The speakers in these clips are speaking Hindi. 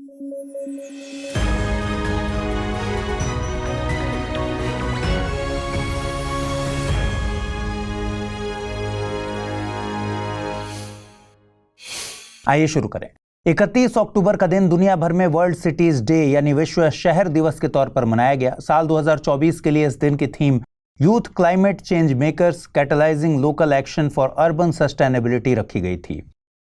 आइए शुरू करें। 31 अक्टूबर का दिन दुनिया भर में वर्ल्ड सिटीज डे यानी विश्व शहर दिवस के तौर पर मनाया गया। साल 2024 के लिए इस दिन की theme youth climate change makers catalysing local action for urban sustainability रखी गई थी।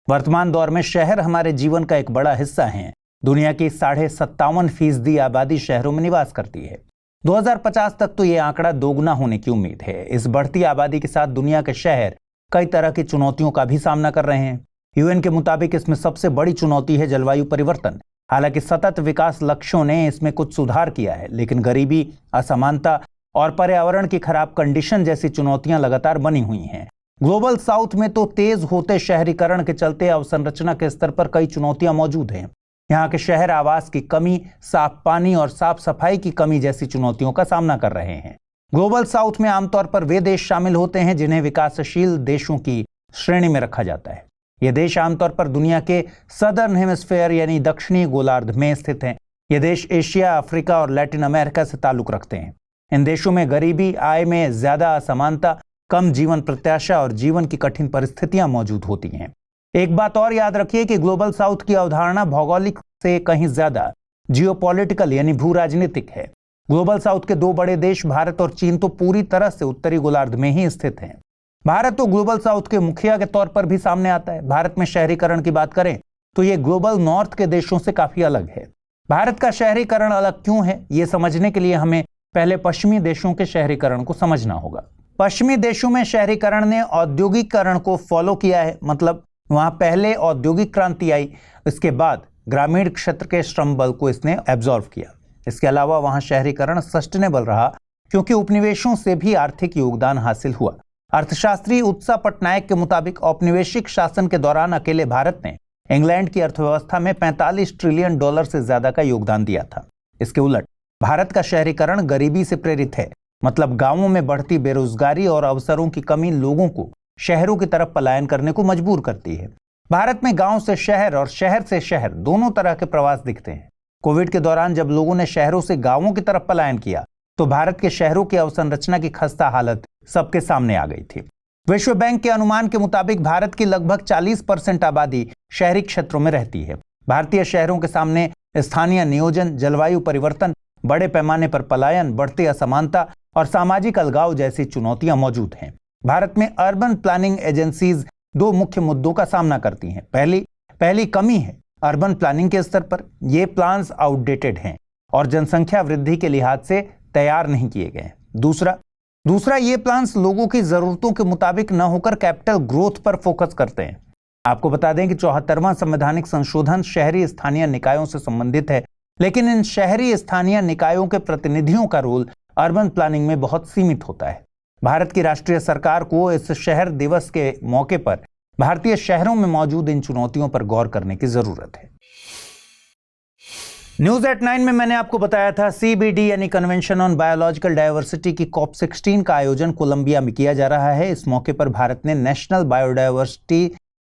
वर्तमान दौर में शहर हमारे जीवन का एक बड़ा हिस्सा हैं। दुनिया की 57.5% आबादी शहरों में निवास करती है। 2050 तक तो ये आंकड़ा दोगुना होने की उम्मीद है। इस बढ़ती आबादी के साथ दुनिया के शहर कई तरह की चुनौतियों का भी सामना कर रहे हैं। यूएन के मुताबिक इसमें सबसे बड़ी चुनौती है जलवायु परिवर्तन। हालांकि सतत विकास लक्ष्यों ने इसमें कुछ सुधार किया है, लेकिन गरीबी, असमानता और पर्यावरण की खराब कंडीशन जैसी चुनौतियां लगातार बनी हुई हैं। ग्लोबल साउथ में तो तेज होते शहरीकरण के चलते अवसंरचना के स्तर पर कई चुनौतियां मौजूद हैं। यहाँ के शहर आवास की कमी, साफ पानी और साफ सफाई की कमी जैसी चुनौतियों का सामना कर रहे हैं। ग्लोबल साउथ में आमतौर पर वे देश शामिल होते हैं जिन्हें विकासशील देशों की श्रेणी में रखा जाता है। ये देश आमतौर पर दुनिया के सदर्न हेमिस्फेयर यानी दक्षिणी गोलार्ध में स्थित हैं। ये देश एशिया, अफ्रीका और लैटिन अमेरिका से ताल्लुक रखते हैं। इन देशों में गरीबी, आय में ज्यादा असमानता, कम जीवन प्रत्याशा और जीवन की कठिन परिस्थितियां मौजूद होती हैं। एक बात और याद रखिए कि ग्लोबल साउथ की अवधारणा भौगोलिक से कहीं ज्यादा जियोपॉलिटिकल यानी भू राजनीतिक है। ग्लोबल साउथ के दो बड़े देश भारत और चीन तो पूरी तरह से उत्तरी गोलार्ध में ही स्थित हैं। भारत तो ग्लोबल साउथ के मुखिया के तौर पर भी सामने आता है। भारत में शहरीकरण की बात करें तो ये ग्लोबल नॉर्थ के देशों से काफी अलग है। भारत का शहरीकरण अलग क्यों है, ये समझने के लिए हमें पहले पश्चिमी देशों के शहरीकरण को समझना होगा। पश्चिमी देशों में शहरीकरण ने औद्योगिकरण को फॉलो किया है, मतलब वहां पहले औद्योगिक क्रांति आई, इसके बाद ग्रामीण क्षेत्र के श्रम बल को इसने एब्जॉर्व किया। इसके अलावा वहां शहरीकरण सस्टेनेबल रहा क्योंकि उपनिवेशों से भी आर्थिक योगदान हासिल हुआ। अर्थशास्त्री उत्सा पटनायक के मुताबिक औपनिवेशिक शासन के दौरान अकेले भारत ने इंग्लैंड की अर्थव्यवस्था में $45 ट्रिलियन से ज्यादा का योगदान दिया था। इसके उलट भारत का शहरीकरण गरीबी से प्रेरित है, मतलब गांवों में बढ़ती बेरोजगारी और अवसरों की कमी लोगों को शहरों की तरफ पलायन करने को मजबूर करती है। भारत में गांव से शहर और शहर से शहर दोनों तरह के प्रवास दिखते हैं। कोविड के दौरान जब लोगों ने शहरों से गांवों की तरफ पलायन किया तो भारत के शहरों की अवसंरचना की खस्ता हालत सबके सामने आ गई थी। विश्व बैंक के अनुमान के मुताबिक भारत की लगभग 40% आबादी शहरी क्षेत्रों में रहती है। भारतीय शहरों के सामने स्थानीय नियोजन, जलवायु परिवर्तन, बड़े पैमाने पर पलायन, बढ़ती असमानता और सामाजिक अलगाव जैसी चुनौतियां मौजूद हैं। भारत में अर्बन प्लानिंग एजेंसीज दो मुख्य मुद्दों का सामना करती हैं। पहली कमी है अर्बन प्लानिंग के स्तर पर। ये प्लान्स आउटडेटेड हैं और जनसंख्या वृद्धि के लिहाज से तैयार नहीं किए गए। दूसरा ये प्लान्स लोगों की जरूरतों के मुताबिक न होकर कैपिटल ग्रोथ पर फोकस करते हैं। आपको बता दें कि 74वां संवैधानिक संशोधन शहरी स्थानीय निकायों से संबंधित है, लेकिन इन शहरी स्थानीय निकायों के प्रतिनिधियों का रोल अर्बन प्लानिंग में बहुत सीमित होता है। भारत की राष्ट्रीय सरकार को इस शहर दिवस के मौके पर भारतीय शहरों में मौजूद इन चुनौतियों पर गौर करने की जरूरत है। न्यूज एट 9 में मैंने आपको बताया था CBD यानी कन्वेंशन ऑन बायोलॉजिकल डायवर्सिटी की COP16 का आयोजन कोलंबिया में किया जा रहा है। इस मौके पर भारत ने national biodiversity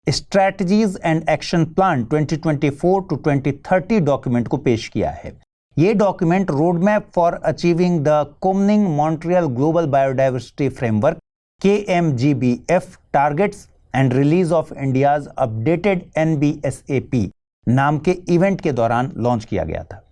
strategies and action plan 2024 to 2030 document को पेश किया है। ये document road map for achieving the Kunming Montreal global biodiversity framework KMGBF targets and release of India's updated NBSAP नाम के इवेंट के दौरान लॉन्च किया गया था।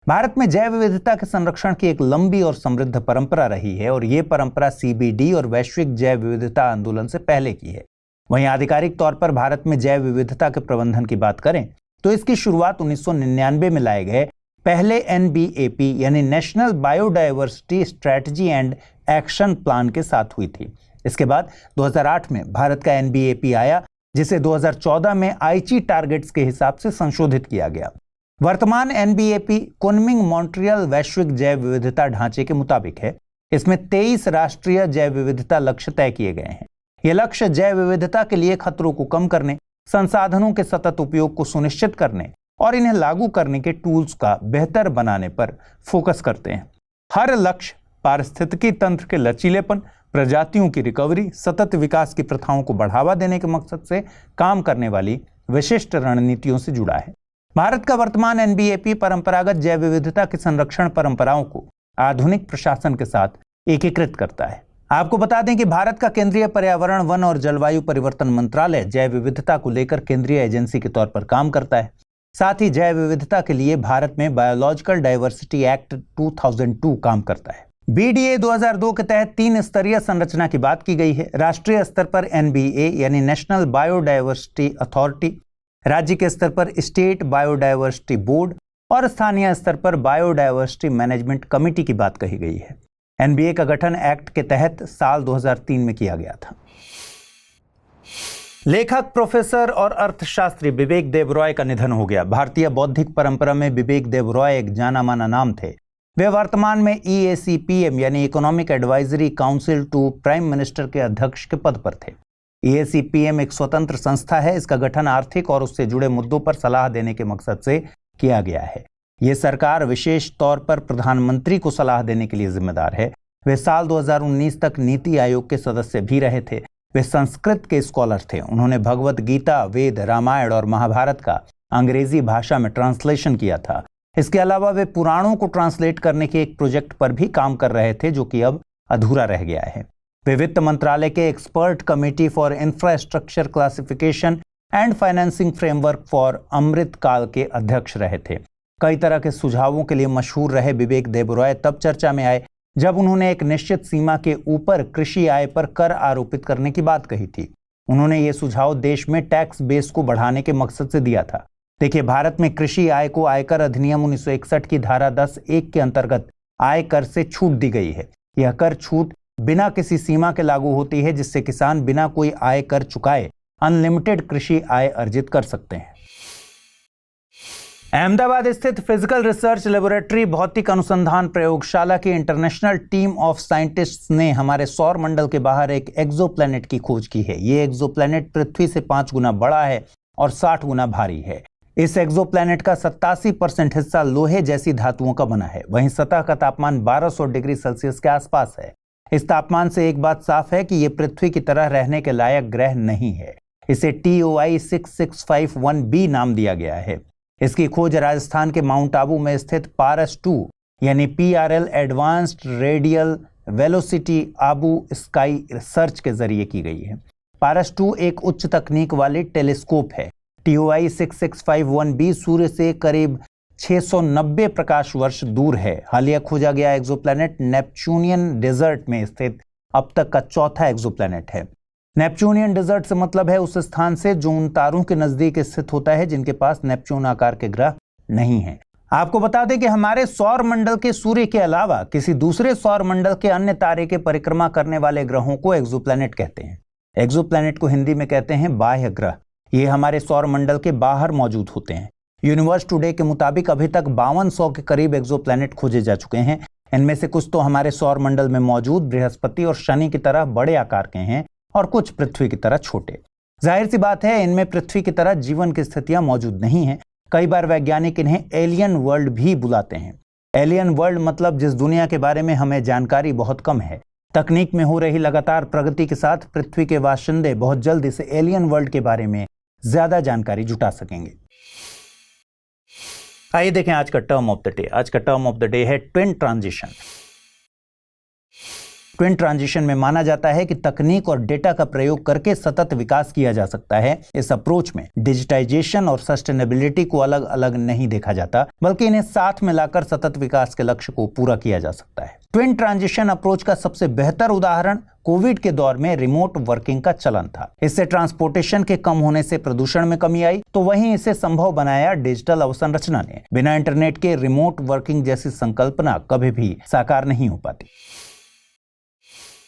भारत में जैव विविधता के संरक्षण की एक लंबी और समृद्ध परंपरा रही है और ये परंपरा CBD और वैश्विक जैव विविधता आंदोलन से पहले की है। वहीं आधिकारिक तौर पर भारत में जैव विविधता के प्रबंधन की बात करें तो इसकी शुरुआत 1999 में लाए गए पहले NBAP यानी national biodiversity strategy and action plan के साथ हुई थी। इसके बाद 2008 में भारत का NBAP आया, जिसे 2014 में आईची टारगेट्स के हिसाब से संशोधित किया गया। वर्तमान NBAP कुनमिंग मॉन्ट्रियल वैश्विक जैव विविधता ढांचे के मुताबिक है। इसमें 23 राष्ट्रीय जैव विविधता लक्ष्य तय किए गए हैं। ये लक्ष्य जैव विविधता के लिए खतरों को कम करने, संसाधनों के सतत उपयोग को सुनिश्चित करने और इन्हें लागू करने के टूल्स का बेहतर बनाने पर फोकस करते हैं। हर लक्ष्य पारिस्थितिकी तंत्र के लचीलेपन, प्रजातियों की रिकवरी, सतत विकास की प्रथाओं को बढ़ावा देने के मकसद से काम करने वाली विशिष्ट रणनीतियों से जुड़ा है। भारत का वर्तमान एनबीएपी परंपरागत जैव विविधता के संरक्षण परंपराओं को आधुनिक प्रशासन के साथ एकीकृत करता है। आपको बता दें कि भारत का केंद्रीय पर्यावरण, वन और जलवायु परिवर्तन मंत्रालय जैव विविधता को लेकर केंद्रीय एजेंसी के तौर पर काम करता है। साथ ही जैव विविधता के लिए भारत में बायोलॉजिकल डाइवर्सिटी एक्ट 2002 काम करता है। बीडीए 2002 के तहत 3 स्तरीय संरचना की बात की गई है। राष्ट्रीय स्तर पर एनबीए यानी नेशनल बायोडाइवर्सिटी अथॉरिटी, राज्य के स्तर पर स्टेट बायोडाइवर्सिटी बोर्ड और स्थानीय स्तर पर बायोडाइवर्सिटी मैनेजमेंट कमेटी की बात कही गई है। एनबीए का गठन एक्ट के तहत साल 2003 में किया गया था। लेखक, प्रोफेसर और अर्थशास्त्री विवेक देबरॉय का निधन हो गया। भारतीय बौद्धिक परंपरा में विवेक देबरॉय एक जाना माना नाम थे। वे वर्तमान में EACPM यानी economic advisory council to prime minister के अध्यक्ष के पद पर थे। EACPM एक स्वतंत्र संस्था है। इसका गठन आर्थिक और उससे जुड़े मुद्दों पर सलाह देने के मकसद से किया गया है। ये सरकार विशेष तौर पर प्रधानमंत्री को सलाह देने के लिए जिम्मेदार है। वे साल 2019 तक नीति आयोग के सदस्य भी रहे थे। वे संस्कृत के स्कॉलर थे। उन्होंने भगवत गीता, वेद, रामायण और महाभारत का अंग्रेजी भाषा में ट्रांसलेशन किया था। इसके अलावा वे पुराणों को ट्रांसलेट करने के एक प्रोजेक्ट पर भी काम कर रहे थे जो कि अब अधूरा रह गया है। वे वित्त मंत्रालय के expert committee for infrastructure classification and financing framework for Amrit Kaal के अध्यक्ष रहे थे। कई तरह के सुझावों के लिए मशहूर रहे विवेक देबरॉय तब चर्चा में आए जब उन्होंने एक निश्चित सीमा के ऊपर कृषि आय पर कर आरोपित करने की बात कही थी। उन्होंने ये सुझाव देश में टैक्स बेस को बढ़ाने के मकसद से दिया था। देखिए, भारत में कृषि आय को आयकर अधिनियम 1961 की धारा 10(1) के अंतर्गत आय कर से छूट दी गई है। यह कर छूट बिना किसी सीमा के लागू होती है, जिससे किसान बिना कोई आय कर चुकाए अनलिमिटेड कृषि आय अर्जित कर सकते हैं। अहमदाबाद स्थित फिजिकल रिसर्च लेबोरेटरी भौतिक अनुसंधान प्रयोगशाला की इंटरनेशनल टीम ऑफ साइंटिस्ट्स ने हमारे सौर मंडल के बाहर एक एक्सोप्लैनेट की खोज की है। ये एक्सोप्लैनेट पृथ्वी से 5 गुना बड़ा है और 60 गुना भारी है। इस एक्सोप्लैनेट का 87% हिस्सा लोहे जैसी धातुओं का बना है। वहीं सतह का तापमान 1200 डिग्री सेल्सियस के आसपास है। इस तापमान से एक बात साफ है कि ये पृथ्वी की तरह रहने के लायक ग्रह नहीं है। इसे TOI 6651b नाम दिया गया है। इसकी खोज राजस्थान के माउंट आबू में स्थित पारस-2 यानी PRL advanced radial velocity Abu sky research के जरिए की गई है। पारस-2 एक उच्च तकनीक वाली टेलीस्कोप है। TOI 6651b सूर्य से करीब 690 प्रकाश वर्ष दूर है। हालिया खोजा गया एक्सोप्लैनेट नेपच्यूनियन डेजर्ट में स्थित अब तक का चौथा एक्सोप्लैनेट है। नेपच्यूनियन डेजर्ट से मतलब है उस स्थान से जो उन तारों के नजदीक स्थित होता है जिनके पास नेपच्यून आकार के ग्रह नहीं हैं। आपको बता दें कि हमारे सौर मंडल के सूर्य के अलावा किसी दूसरे सौर मंडल के अन्य तारे के परिक्रमा करने वाले ग्रहों को एक्सोप्लैनेट कहते हैं। एक्सोप्लैनेट को हिंदी में कहते हैं बाह्य ग्रह। ये हमारे सौर मंडल के बाहर मौजूद होते हैं। यूनिवर्स टुडे के मुताबिक अभी तक 5200 के करीब एक्सोप्लैनेट खोजे जा चुके हैं। इनमें से कुछ तो हमारे सौर मंडल में मौजूद बृहस्पति और शनि की तरह बड़े आकार के हैं और कुछ पृथ्वी की तरह छोटे। जाहिर सी बात है, इनमें पृथ्वी की तरह जीवन की स्थितियां मौजूद नहीं हैं। कई बार वैज्ञानिक इन्हें एलियन वर्ल्ड भी बुलाते हैं। एलियन वर्ल्ड मतलब जिस दुनिया के बारे में हमें जानकारी बहुत कम है। तकनीक में हो रही लगातार प्रगति के साथ पृथ्वी के बाशिंदे बहुत जल्द इस एलियन वर्ल्ड के बारे में ज्यादा जानकारी जुटा सकेंगे। आइए देखें आज का टर्म ऑफ द डे। आज का टर्म ऑफ द डे है ट्विन ट्रांजिशन। ट्विन ट्रांजिशन में माना जाता है कि तकनीक और डेटा का प्रयोग करके सतत विकास किया जा सकता है। इस अप्रोच में डिजिटाइजेशन और सस्टेनेबिलिटी को अलग अलग नहीं देखा जाता, बल्कि इन्हें साथ में लाकर सतत विकास के लक्ष्य को पूरा किया जा सकता है। ट्विन ट्रांजिशन अप्रोच का सबसे बेहतर उदाहरण कोविड के दौर में रिमोट वर्किंग का चलन था। इससे ट्रांसपोर्टेशन के कम होने से प्रदूषण में कमी आई, तो वहीं इसे संभव बनाया डिजिटल अवसंरचना ने। बिना इंटरनेट के रिमोट वर्किंग जैसी संकल्पना कभी भी साकार नहीं हो पाती।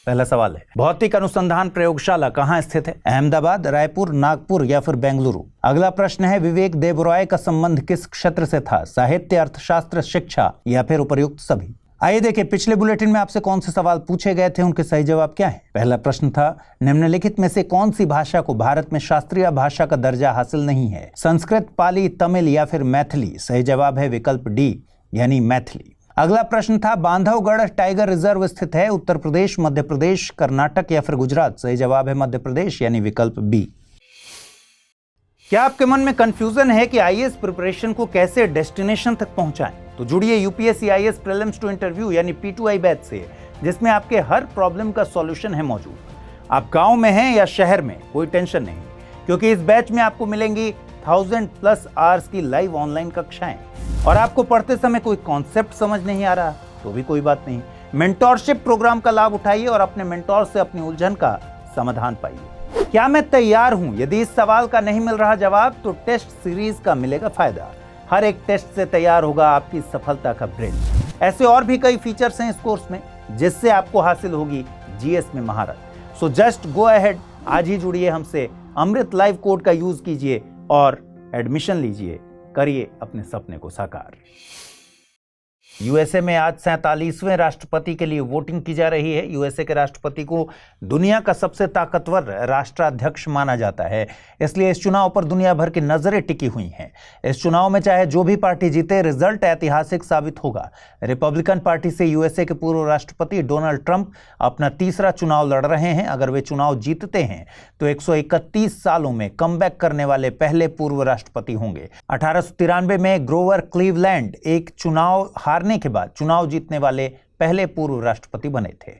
पहला सवाल है, भौतिक अनुसंधान प्रयोगशाला कहाँ स्थित है? अहमदाबाद, रायपुर, नागपुर या फिर बेंगलुरु? अगला प्रश्न है, विवेक देबरॉय का संबंध किस क्षेत्र से था? साहित्य, अर्थशास्त्र, शिक्षा या फिर उपर्युक्त सभी? आइए देखिए, पिछले बुलेटिन में आपसे कौन से सवाल पूछे गए थे, उनके सही जवाब क्या है। पहला प्रश्न था, निम्नलिखित में से कौन सी भाषा को भारत में शास्त्रीय भाषा का दर्जा हासिल नहीं है? संस्कृत, पाली, तमिल या फिर मैथिली? सही जवाब है विकल्प डी यानी मैथिली। अगला प्रश्न था, बांधवगढ़ टाइगर रिजर्व स्थित है उत्तर प्रदेश, मध्य प्रदेश, कर्नाटक या फिर गुजरात? सही जवाब है मध्य प्रदेश यानी विकल्प बी। क्या आपके मन में कंफ्यूजन है कि आईएएस प्रिपरेशन को कैसे डेस्टिनेशन तक पहुंचाएं? तो जुड़िए UPSC IAS prelims to interview यानी P2I बैच से, जिसमें आपके हर प्रॉब्लम का सॉल्यूशन है मौजूद। आप गांव में हैं या शहर में, कोई टेंशन नहीं, क्योंकि इस बैच में आपको मिलेंगी 1000+ आवर्स की लाइव ऑनलाइन कक्षाएं। और आपको पढ़ते समय कोई कॉन्सेप्ट समझ नहीं आ रहा तो भी कोई बात नहीं, मेंटोरशिप प्रोग्राम का लाभ उठाइए और अपने मेंटोर से अपनी उलझन का समाधान पाइए। क्या मैं तैयार हूं? यदि इस सवाल का नहीं मिल रहा जवाब तो टेस्ट सीरीज का मिलेगा फायदा। हर एक टेस्ट से तैयार होगा आपकी सफलता का ब्रिज। ऐसे और भी कई फीचर्स हैं इस कोर्स में जिससे आपको हासिल होगी जीएस में महारत। सो जस्ट गो अहेड, आज ही जुड़िए हमसे, अमृत लाइव कोड का यूज कीजिए और एडमिशन लीजिए, करिए अपने सपने को साकार। यूएसए में आज 47वें राष्ट्रपति के लिए वोटिंग की जा रही है। यूएसए के राष्ट्रपति को दुनिया का सबसे ताकतवर राष्ट्राध्यक्ष माना जाता है, इसलिए इस चुनाव पर दुनिया भर की नजरें टिकी हुई हैं। इस चुनाव में चाहे जो भी पार्टी जीते, रिजल्ट ऐतिहासिक साबित होगा। रिपब्लिकन पार्टी से यूएसए के पूर्व राष्ट्रपति डोनाल्ड ट्रंप अपना तीसरा चुनाव लड़ रहे हैं। अगर वे चुनाव जीतते हैं तो 131 सालों में कमबैक करने वाले पहले पूर्व राष्ट्रपति होंगे। 1893 में ग्रोवर क्लीवलैंड एक चुनाव हारने के बाद चुनाव जीतने वाले पहले पूर्व राष्ट्रपति बने थे।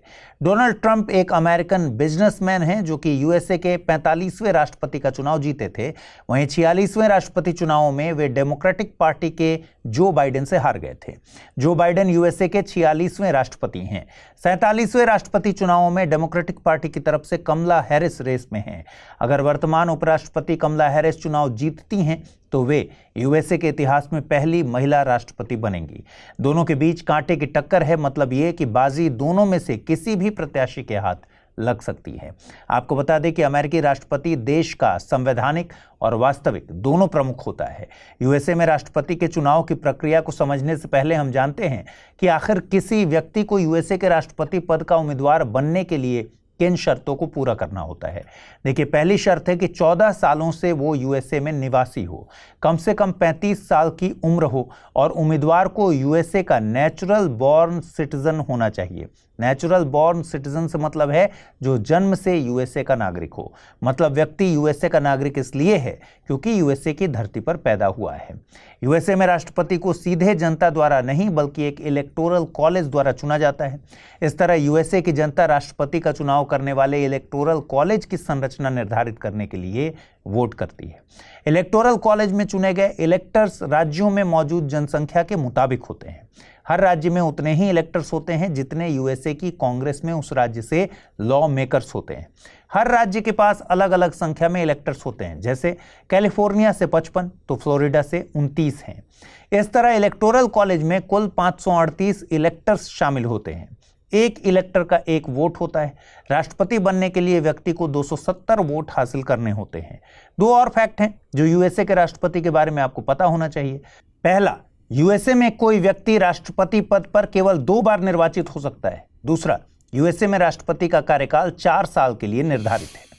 डोनाल्ड ट्रंप एक अमेरिकन बिजनेसमैन हैं जो कि यूएसए के 45वें राष्ट्रपति का चुनाव जीते थे। वहीं 46वें राष्ट्रपति चुनावों में वे डेमोक्रेटिक पार्टी के जो बाइडेन से हार गए थे। जो बाइडेन यूएसए के 46वें राष्ट्रपति हैं। 47वें राष्ट्रपति चुनावों में डेमोक्रेटिक पार्टी की तरफ से कमला हैरिस रेस में हैं। अगर वर्तमान उपराष्ट्रपति कमला हैरिस चुनाव जीतती हैं तो वे यूएसए के इतिहास में पहली महिला राष्ट्रपति बनेंगी। दोनों के बीच कांटे की टक्कर है, मतलब ये कि बाजी दोनों में से किसी भी प्रत्याशी के हाथ लग सकती है। आपको बता दें कि अमेरिकी राष्ट्रपति देश का संवैधानिक और वास्तविक दोनों प्रमुख होता है। यूएसए में राष्ट्रपति के चुनाव की प्रक्रिया को समझने से पहले हम जानते हैं कि आखिर किसी व्यक्ति को यूएसए के राष्ट्रपति पद का उम्मीदवार बनने के लिए किन शर्तों को पूरा करना होता है। देखिए, पहली शर्त है कि 14 सालों से वो यूएसए में निवासी हो, कम से कम 35 साल की उम्र हो और उम्मीदवार को यूएसए का नेचुरल बॉर्न सिटीजन होना चाहिए। नेचुरल बॉर्न सिटीजन से मतलब है जो जन्म से यूएसए का नागरिक हो। मतलब व्यक्ति यूएसए का नागरिक इसलिए है क्योंकि यूएसए की धरती पर पैदा हुआ है। यूएसए में राष्ट्रपति को सीधे जनता द्वारा नहीं बल्कि एक इलेक्टोरल कॉलेज द्वारा चुना जाता है। इस तरह यूएसए की जनता राष्ट्रपति का चुनाव करने वाले इलेक्टोरल कॉलेज की संरचना निर्धारित करने के लिए वोट करती है। इलेक्टोरल कॉलेज में चुने गए इलेक्टर्स राज्यों में मौजूद जनसंख्या के मुताबिक होते हैं। हर राज्य में उतने ही इलेक्टर्स होते हैं जितने यूएसए की कांग्रेस में उस राज्य से लॉ मेकर्स होते हैं। हर राज्य के पास अलग अलग संख्या में इलेक्टर्स होते हैं, जैसे कैलिफोर्निया से 55 तो फ्लोरिडा से 29 हैं। इस तरह इलेक्टोरल कॉलेज में कुल 538 इलेक्टर्स शामिल होते हैं। एक इलेक्टर का एक वोट होता है। राष्ट्रपति बनने के लिए व्यक्ति को 270 वोट हासिल करने होते हैं। दो और फैक्ट हैं जो यूएसए के राष्ट्रपति के बारे में आपको पता होना चाहिए। पहला, यूएसए में कोई व्यक्ति राष्ट्रपति पद पर केवल 2 बार निर्वाचित हो सकता है। दूसरा, यूएसए में राष्ट्रपति का कार्यकाल 4 साल के लिए निर्धारित है।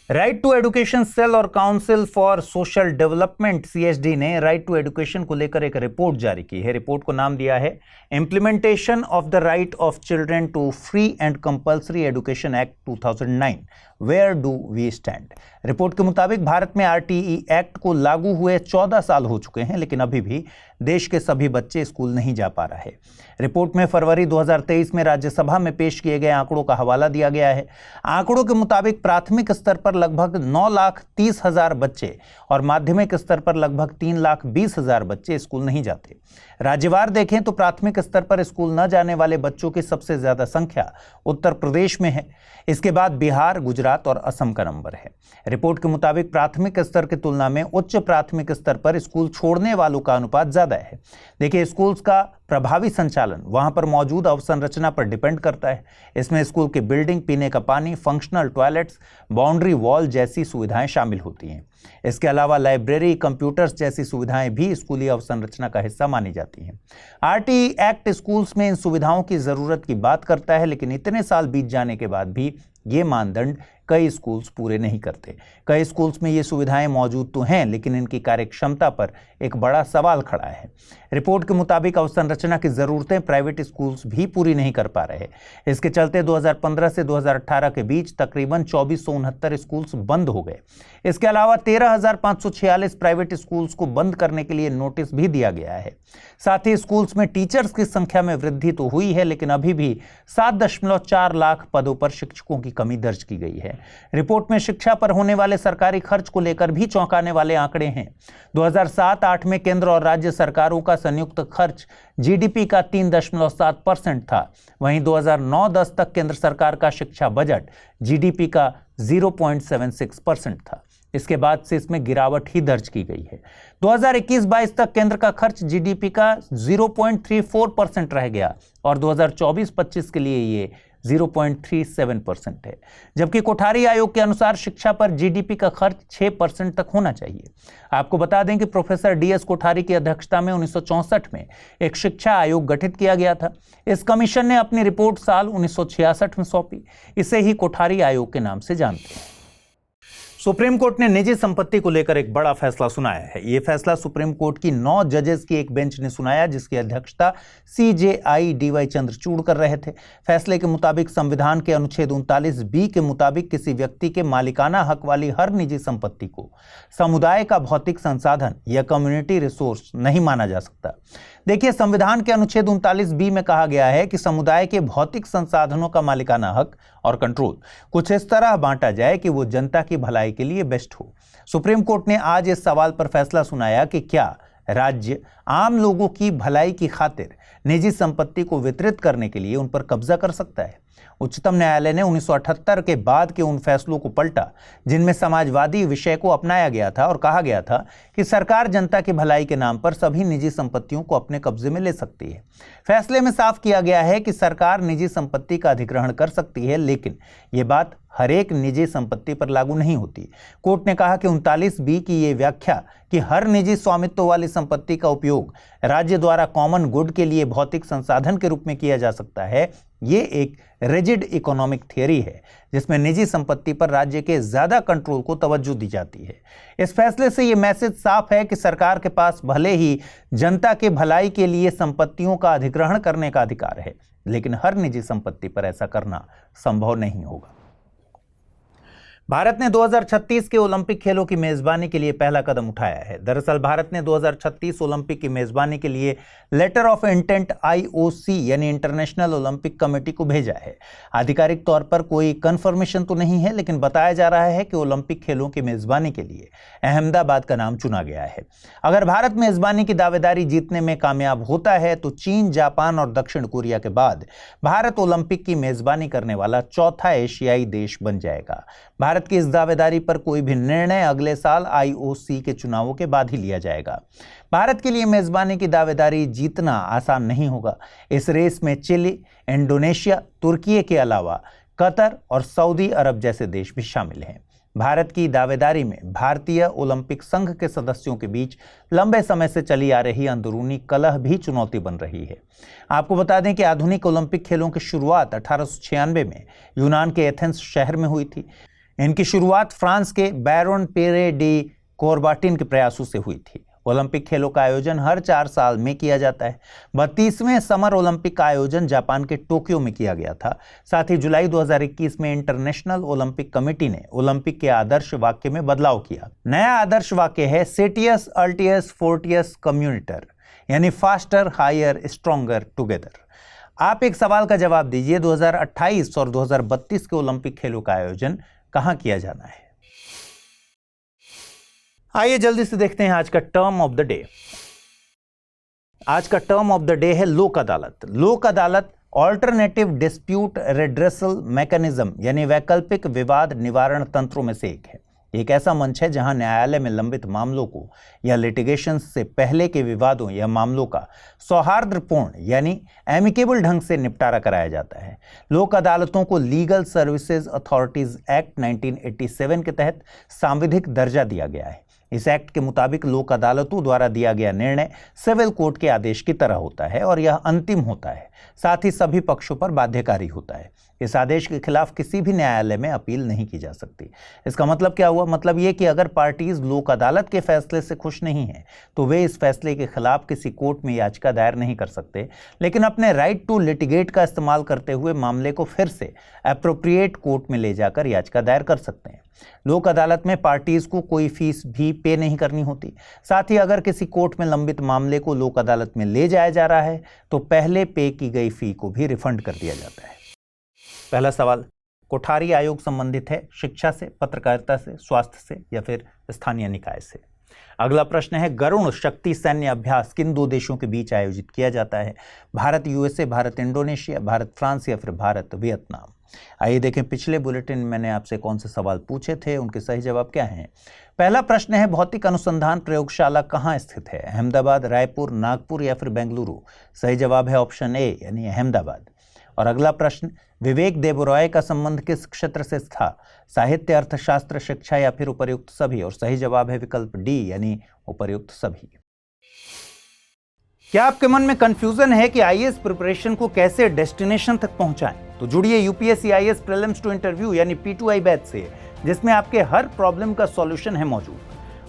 राइट टू एजुकेशन सेल और council for social development CSD ने राइट टू एजुकेशन को लेकर एक रिपोर्ट जारी की है। रिपोर्ट को नाम दिया है implementation of the right of children to free and compulsory education act 2009, where do we stand. Report के मुताबिक भारत में RTE एक्ट को लागू हुए 14 साल हो चुके हैं, लेकिन अभी भी देश के सभी बच्चे स्कूल नहीं जा पा रहे। रिपोर्ट में फरवरी 2023 में राज्यसभा में पेश किए गए आंकड़ों का हवाला दिया गया है। आंकड़ों के मुताबिक प्राथमिक स्तर पर लगभग 9,30,000 बच्चे और माध्यमिक स्तर पर लगभग 3,20,000 बच्चे स्कूल नहीं जाते। राज्यवार देखें तो प्राथमिक स्तर पर स्कूल न जाने वाले बच्चों की सबसे ज्यादा संख्या उत्तर प्रदेश में है। इसके बाद बिहार, गुजरात और असम का नंबर है। रिपोर्ट के मुताबिक प्राथमिक स्तर की तुलना में उच्च प्राथमिक स्तर पर स्कूल छोड़ने वालों का अनुपात ज्यादा है। देखिए, स्कूल्स का प्रभावी संचालन वहां पर मौजूद अवसंरचना पर डिपेंड करता है। इसमें स्कूल की बिल्डिंग, पीने का पानी, फंक्शनल टॉयलेट्स, बाउंड्री वॉल जैसी सुविधाएं शामिल होती हैं। इसके अलावा लाइब्रेरी, कंप्यूटर्स जैसी सुविधाएं भी स्कूली अवसंरचना का हिस्सा मानी जाती हैं। RTE एक्ट स्कूल्स में इन सुविधाओं की जरूरत की बात करता है, लेकिन इतने साल बीत जाने के बाद भी ये मानदंड कई स्कूल्स पूरे नहीं करते। कई स्कूल्स में ये सुविधाएं मौजूद तो हैं, लेकिन इनकी कार्यक्षमता पर एक बड़ा सवाल खड़ा है। रिपोर्ट के मुताबिक अवसंरचना की जरूरतें प्राइवेट स्कूल्स भी पूरी नहीं कर पा रहे। इसके चलते 2015 से 2018 के बीच तकरीबन 2469 स्कूल्स बंद हो गए। इसके अलावा 13,546 प्राइवेट स्कूल्स को बंद करने के लिए नोटिस भी दिया गया है। साथ ही स्कूल्स में टीचर्स की संख्या में वृद्धि तो हुई है, लेकिन अभी भी 7.4 लाख पदों पर शिक्षकों की कमी दर्ज की गई है। रिपोर्ट में शिक्षा पर होने वाले सरकारी खर्च को लेकर भी चौंकाने वाले आंकड़े हैं। 2007-8 में केंद्र और राज्य सरकारों का संयुक्त खर्च जीडीपी का 3.7% था। वहीं 2009-10 तक केंद्र सरकार का शिक्षा बजट जीडीपी का 0.76% था। इसके बाद से इसमें गिरावट ही दर्ज की गई है। 2021-22 तक केंद्र का खर्च जीडीपी का 0.34% रह गया और 2024-25 के लिए ये 0.37% है। जबकि कोठारी आयोग के अनुसार शिक्षा पर जीडीपी का खर्च 6% तक होना चाहिए। आपको बता दें कि प्रोफेसर डीएस कोठारी की अध्यक्षता में 1964 में एक शिक्षा आयोग गठित किया गया था। इस कमीशन ने अपनी रिपोर्ट साल 1966 में सौंपी। इसे ही कोठारी आयोग के नाम से जानते हैं। सुप्रीम कोर्ट ने निजी संपत्ति को लेकर एक बड़ा फैसला सुनाया है। यह फैसला सुप्रीम कोर्ट की 9 जजेस की एक बेंच ने सुनाया, जिसकी अध्यक्षता सीजेआई डीवाई चंद्रचूड़ कर रहे थे। फैसले के मुताबिक संविधान के अनुच्छेद 39B के मुताबिक किसी व्यक्ति के मालिकाना हक वाली हर निजी संपत्ति को समुदाय का भौतिक संसाधन या कम्युनिटी रिसोर्स नहीं माना जा सकता। देखिए, संविधान के अनुच्छेद 39B में कहा गया है कि समुदाय के भौतिक संसाधनों का मालिकाना हक और कंट्रोल कुछ इस तरह बांटा जाए कि वो जनता की भलाई के लिए बेस्ट हो। सुप्रीम कोर्ट ने आज इस सवाल पर फैसला सुनाया कि क्या राज्य आम लोगों की भलाई की खातिर निजी संपत्ति को वितरित करने के लिए उन पर कब्जा कर सकता है। उच्चतम न्यायालय ने 1978 के बाद के उन फैसलों को पलटा जिनमें समाजवादी विषय को अपनाया गया था और कहा गया था कि सरकार जनता की भलाई के नाम पर सभी निजी संपत्तियों को अपने कब्जे में ले सकती है। फैसले में साफ किया गया है कि सरकार निजी संपत्ति का अधिग्रहण कर सकती है, लेकिन यह बात हर एक निजी संपत्ति पर लागू नहीं होती। कोर्ट ने कहा कि 39B की यह व्याख्या कि हर निजी स्वामित्व वाली संपत्ति का उपयोग राज्य द्वारा कॉमन गुड के लिए भौतिक संसाधन के रूप में किया जा सकता है, ये एक रिजिड इकोनॉमिक थियरी है जिसमें निजी संपत्ति पर राज्य के ज्यादा कंट्रोल को तवज्जो दी जाती है। इस फैसले से ये मैसेज साफ है कि सरकार के पास भले ही जनता के भलाई के लिए संपत्तियों का अधिग्रहण करने का अधिकार है, लेकिन हर निजी संपत्ति पर ऐसा करना संभव नहीं होगा। भारत ने 2036 के ओलंपिक खेलों की मेजबानी के लिए पहला कदम उठाया है। दरअसल भारत ने 2036 ओलंपिक की मेजबानी के लिए लेटर ऑफ इंटेंट IOC यानी इंटरनेशनल ओलंपिक कमेटी को भेजा है। आधिकारिक तौर पर कोई कंफर्मेशन तो नहीं है, लेकिन बताया जा रहा है कि ओलंपिक खेलों की मेजबानी के लिए अहमदाबाद का नाम चुना गया है। अगर भारत मेजबानी की दावेदारी जीतने में कामयाब होता है तो चीन, जापान और दक्षिण कोरिया के बाद भारत ओलंपिक की मेजबानी करने वाला चौथा एशियाई देश बन जाएगा। भारत की इस दावेदारी पर कोई भी निर्णय अगले साल IOC के चुनावों के बाद ही लिया जाएगा। भारत के लिए मेजबानी की दावेदारी जीतना आसान नहीं होगा। इस रेस में चिली, इंडोनेशिया, तुर्की के अलावा कतर और सऊदी अरब जैसे देश भी शामिल हैं। भारत की दावेदारी में भारतीय ओलंपिक संघ के सदस्यों के बीच लंबे समय से चली आ रही अंदरूनी कलह भी चुनौती बन रही है। आपको बता दें कि आधुनिक ओलंपिक खेलों की शुरुआत 1896 में यूनान के एथेंस शहर में हुई थी। इनकी शुरुआत फ्रांस के बैरोन पेरे डी कोरबाटिन के प्रयासों से हुई थी। ओलंपिक खेलों का आयोजन हर 4 साल में किया जाता है। 32वें समर ओलंपिक का आयोजन जापान के टोक्यो में किया गया था। साथ ही जुलाई 2021 में इंटरनेशनल ओलंपिक कमेटी ने ओलंपिक के आदर्श वाक्य में बदलाव किया। नया आदर्श वाक्य है सेटियस अल्टियस फोर्टियस कम्युनिटर, यानी फास्टर, हायर, स्ट्रॉन्गर टुगेदर। आप एक सवाल का जवाब दीजिए, 2028 और 2032 के ओलंपिक खेलों का आयोजन कहां किया जाना है? आइए जल्दी से देखते हैं आज का टर्म ऑफ द डे। आज का टर्म ऑफ द डे है लोक अदालत। लोक अदालत ऑल्टरनेटिव डिस्प्यूट रेड्रेसल मैकेनिज्म यानी वैकल्पिक विवाद निवारण तंत्रों में से एक है। एक ऐसा मंच है जहां न्यायालय में लंबित मामलों को या लिटिगेशन से पहले के विवादों या मामलों का सौहार्दपूर्ण यानी एमिकेबल ढंग से निपटारा कराया जाता है। लोक अदालतों को लीगल सर्विसेज अथॉरिटीज एक्ट 1987 के तहत सांविधिक दर्जा दिया गया है। इस एक्ट के मुताबिक लोक अदालतों द्वारा दिया गया निर्णय सिविल कोर्ट के आदेश की तरह होता है और यह अंतिम होता है, साथ ही सभी पक्षों पर बाध्यकारी होता है। इस आदेश के खिलाफ किसी भी न्यायालय में अपील नहीं की जा सकती। इसका मतलब क्या हुआ? मतलब ये कि अगर पार्टीज लोक अदालत के फैसले से खुश नहीं है तो वे इस फैसले के खिलाफ किसी कोर्ट में याचिका दायर नहीं कर सकते, लेकिन अपने राइट टू लिटिगेट का इस्तेमाल करते हुए मामले को फिर से एप्रोप्रिएट कोर्ट में ले जाकर याचिका दायर कर सकते हैं। लोक अदालत में पार्टीज को कोई फीस भी पे नहीं करनी होती। साथ ही अगर किसी कोर्ट में लंबित मामले को लोक अदालत में ले जाया जा रहा है तो पहले पे की गई फी को भी रिफंड कर दिया जाता है। पहला सवाल, कोठारी आयोग संबंधित है शिक्षा से, पत्रकारिता से, स्वास्थ्य से या फिर स्थानीय निकाय से? अगला प्रश्न है, गरुण शक्ति सैन्य अभ्यास किन दो देशों के बीच आयोजित किया जाता है? Bharat USA, Bharat Indonesia, Bharat France या फिर भारत वियतनाम? आइए देखें पिछले बुलेटिन में मैंने आपसे कौन से सवाल पूछे थे, उनके सही जवाब क्या हैं। पहला प्रश्न है, भौतिक अनुसंधान प्रयोगशाला कहाँ स्थित है? अहमदाबाद, रायपुर, नागपुर या फिर बेंगलुरु? सही जवाब है ऑप्शन ए यानी अहमदाबाद। और अगला प्रश्न, विवेक देबरॉय का संबंध किस क्षेत्र से था? साहित्य, अर्थशास्त्र, शिक्षा या फिर उपर्युक्त सभी? और सही जवाब है विकल्प डी यानी उपर्युक्त सभी। क्या आपके मन में कंफ्यूजन है कि आईएएस प्रिपरेशन को कैसे डेस्टिनेशन तक पहुंचाएं? तो जुड़िए UPSC IAS prelims to interview यानी P2I बैच से, जिसमें आपके हर प्रॉब्लम का सॉल्यूशन है मौजूद।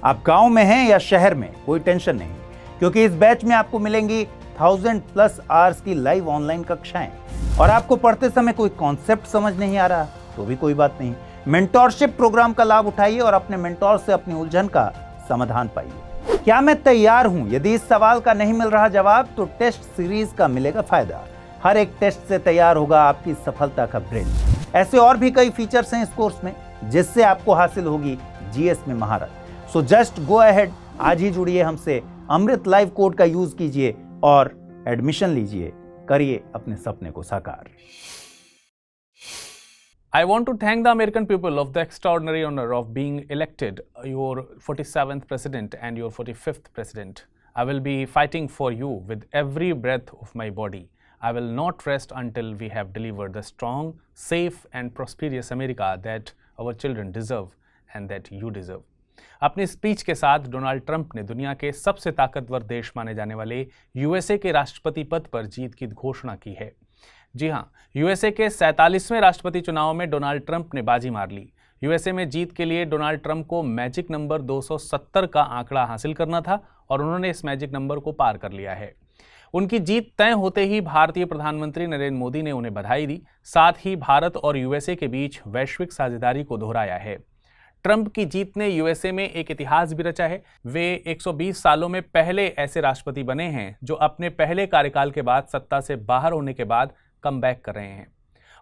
आप गांव में हैं या शहर में, कोई टेंशन नहीं, क्योंकि इस बैच में आपको मिलेंगी 1000+ आवर्स की लाइव ऑनलाइन कक्षाएं। और आपको पढ़ते समय कोई कॉन्सेप्ट समझ नहीं आ रहा तो भी कोई बात नहीं, मेंटोरशिप प्रोग्राम का लाभ उठाइए और अपने मेंटोर से अपनी उलझन का समाधान पाइए। क्या मैं तैयार हूं? यदि इस सवाल का नहीं मिल रहा जवाब तो टेस्ट सीरीज का मिलेगा फायदा। हर एक टेस्ट से तैयार होगा आपकी सफलता का ब्रिज। ऐसे और भी कई फीचर्स हैं इस कोर्स में जिससे आपको हासिल होगी जीएस में महारत। सो जस्ट गो अहेड, आज ही जुड़िए हमसे, अमृत लाइव कोड का यूज कीजिए और एडमिशन लीजिए, करिए अपने सपने को साकार। I want to thank the American people of the extraordinary honor of being elected your 47th president and your 45th president. I will be fighting for you with every breath of my body. I will not rest until we have delivered the strong, safe and prosperous America that our children deserve and that you deserve. अपनी स्पीच के साथ डोनाल्ड ट्रंप ने दुनिया के सबसे ताकतवर देश माने जाने वाले यूएसए के राष्ट्रपति पद पर जीत की घोषणा की है। जी हां, यूएसए के 47वें राष्ट्रपति चुनाव में डोनाल्ड ट्रंप ने बाजी मार ली। यूएसए में जीत के लिए डोनाल्ड ट्रंप को मैजिक नंबर 270 का आंकड़ा हासिल करना था और उन्होंने इस मैजिक नंबर को पार कर लिया है। उनकी जीत तय होते ही भारतीय प्रधानमंत्री नरेंद्र मोदी ने उन्हें बधाई दी, साथ ही भारत और यूएसए के बीच वैश्विक साझेदारी को दोहराया है। ट्रंप की जीत ने यूएसए में एक इतिहास भी रचा है। वे 120 सालों में पहले ऐसे राष्ट्रपति बने हैं जो अपने पहले कार्यकाल के बाद सत्ता से बाहर होने के बाद कम बैक कर रहे हैं।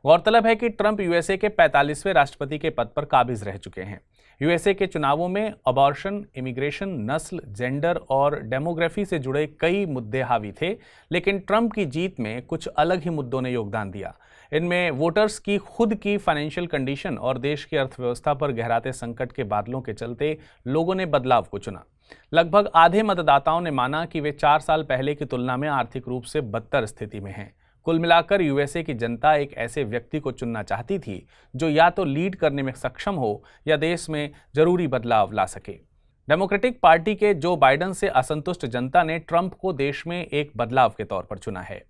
गौरतलब है कि ट्रंप यूएसए के 45वें राष्ट्रपति के पद पर काबिज रह चुके हैं। यूएसए के चुनावों में अबॉर्शन, इमिग्रेशन, नस्ल, जेंडर और डेमोग्राफी से जुड़े कई मुद्दे हावी थे, लेकिन ट्रंप की जीत में कुछ अलग ही मुद्दों ने योगदान दिया। इनमें वोटर्स की खुद की फाइनेंशियल कंडीशन और देश की अर्थव्यवस्था पर गहराते संकट के बादलों के चलते लोगों ने बदलाव को चुना। लगभग आधे मतदाताओं ने माना कि वे 4 साल पहले की तुलना में आर्थिक रूप से बदतर स्थिति में हैं। कुल मिलाकर यूएसए की जनता एक ऐसे व्यक्ति को चुनना चाहती थी जो या तो लीड करने में सक्षम हो या देश में जरूरी बदलाव ला सके। डेमोक्रेटिक पार्टी के जो बाइडेन से असंतुष्ट जनता ने ट्रंप को देश में एक बदलाव के तौर पर चुना है।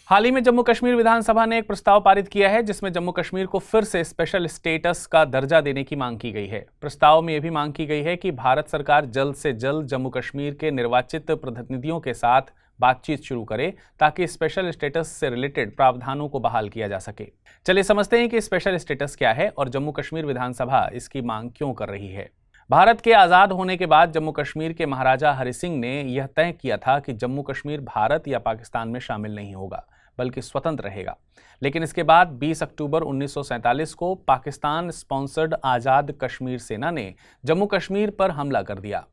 हाल ही में जम्मू कश्मीर विधानसभा ने एक प्रस्ताव पारित किया है जिसमें जम्मू कश्मीर को फिर से स्पेशल स्टेटस का दर्जा देने की मांग की गई है। प्रस्ताव में यह भी मांग की गई है कि भारत सरकार जल्द से जल्द जम्मू कश्मीर के निर्वाचित प्रतिनिधियों के साथ बातचीत शुरू करे ताकि स्पेशल स्टेटस से रिलेटेड प्रावधानों को बहाल किया जा सके। चलिए समझते हैं कि स्पेशल स्टेटस क्या है और जम्मू कश्मीर विधानसभा इसकी मांग क्यों कर रही है। भारत के आज़ाद होने के बाद जम्मू कश्मीर के महाराजा हरि सिंह ने यह तय किया था कि जम्मू कश्मीर भारत या पाकिस्तान में शामिल नहीं होगा बल्कि स्वतंत्र रहेगा। लेकिन इसके बाद 20 अक्टूबर 1947 को पाकिस्तान स्पॉन्सर्ड आज़ाद कश्मीर सेना ने जम्मू कश्मीर पर हमला कर दिया।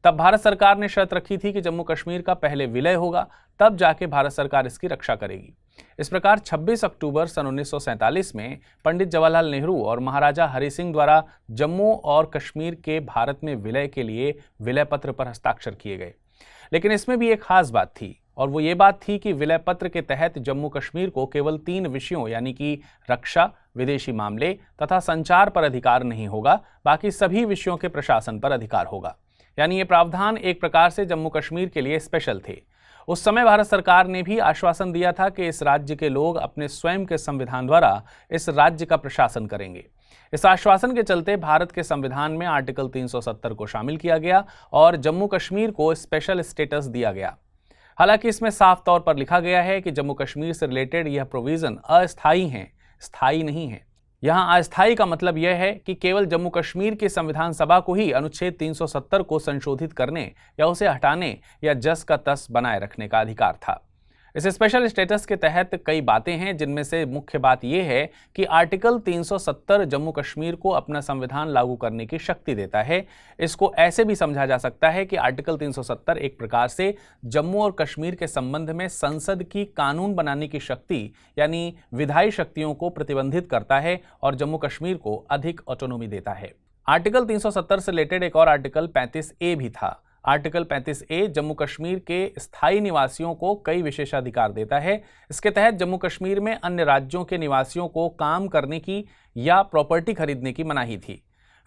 तब भारत सरकार ने शर्त रखी थी कि जम्मू कश्मीर का पहले विलय होगा, तब जाके भारत सरकार इसकी रक्षा करेगी। इस प्रकार 26 अक्टूबर सन 1947 में पंडित जवाहरलाल नेहरू और महाराजा हरि सिंह द्वारा जम्मू और कश्मीर के भारत में विलय के लिए विलय पत्र पर हस्ताक्षर किए गए। लेकिन इसमें भी एक खास बात थी और वो ये बात थी कि विलय पत्र के तहत जम्मू कश्मीर को केवल 3 विषयों यानी कि रक्षा, विदेशी मामले तथा संचार पर अधिकार नहीं होगा, बाकी सभी विषयों के प्रशासन पर अधिकार होगा। यानी ये प्रावधान एक प्रकार से जम्मू कश्मीर के लिए स्पेशल थे। उस समय भारत सरकार ने भी आश्वासन दिया था कि इस राज्य के लोग अपने स्वयं के संविधान द्वारा इस राज्य का प्रशासन करेंगे। इस आश्वासन के चलते भारत के संविधान में आर्टिकल 370 को शामिल किया गया और जम्मू कश्मीर को स्पेशल स्टेटस दिया गया। हालांकि इसमें साफ तौर पर लिखा गया है कि जम्मू कश्मीर से रिलेटेड यह प्रोविजन अस्थायी है, स्थायी नहीं है। यहां अस्थायी का मतलब यह है कि केवल जम्मू कश्मीर की संविधान सभा को ही अनुच्छेद 370 को संशोधित करने या उसे हटाने या जस का तस बनाए रखने का अधिकार था। इस स्पेशल स्टेटस के तहत कई बातें हैं, जिनमें से मुख्य बात यह है कि आर्टिकल 370 जम्मू कश्मीर को अपना संविधान लागू करने की शक्ति देता है। इसको ऐसे भी समझा जा सकता है कि आर्टिकल 370 एक प्रकार से जम्मू और कश्मीर के संबंध में संसद की कानून बनाने की शक्ति यानी विधायी शक्तियों को प्रतिबंधित करता है और जम्मू कश्मीर को अधिक ऑटोनॉमी देता है। आर्टिकल 370 से रिलेटेड एक और आर्टिकल 35A भी था। आर्टिकल 35A जम्मू कश्मीर के स्थायी निवासियों को कई विशेषाधिकार देता है। इसके तहत जम्मू कश्मीर में अन्य राज्यों के निवासियों को काम करने की या प्रॉपर्टी खरीदने की मनाही थी।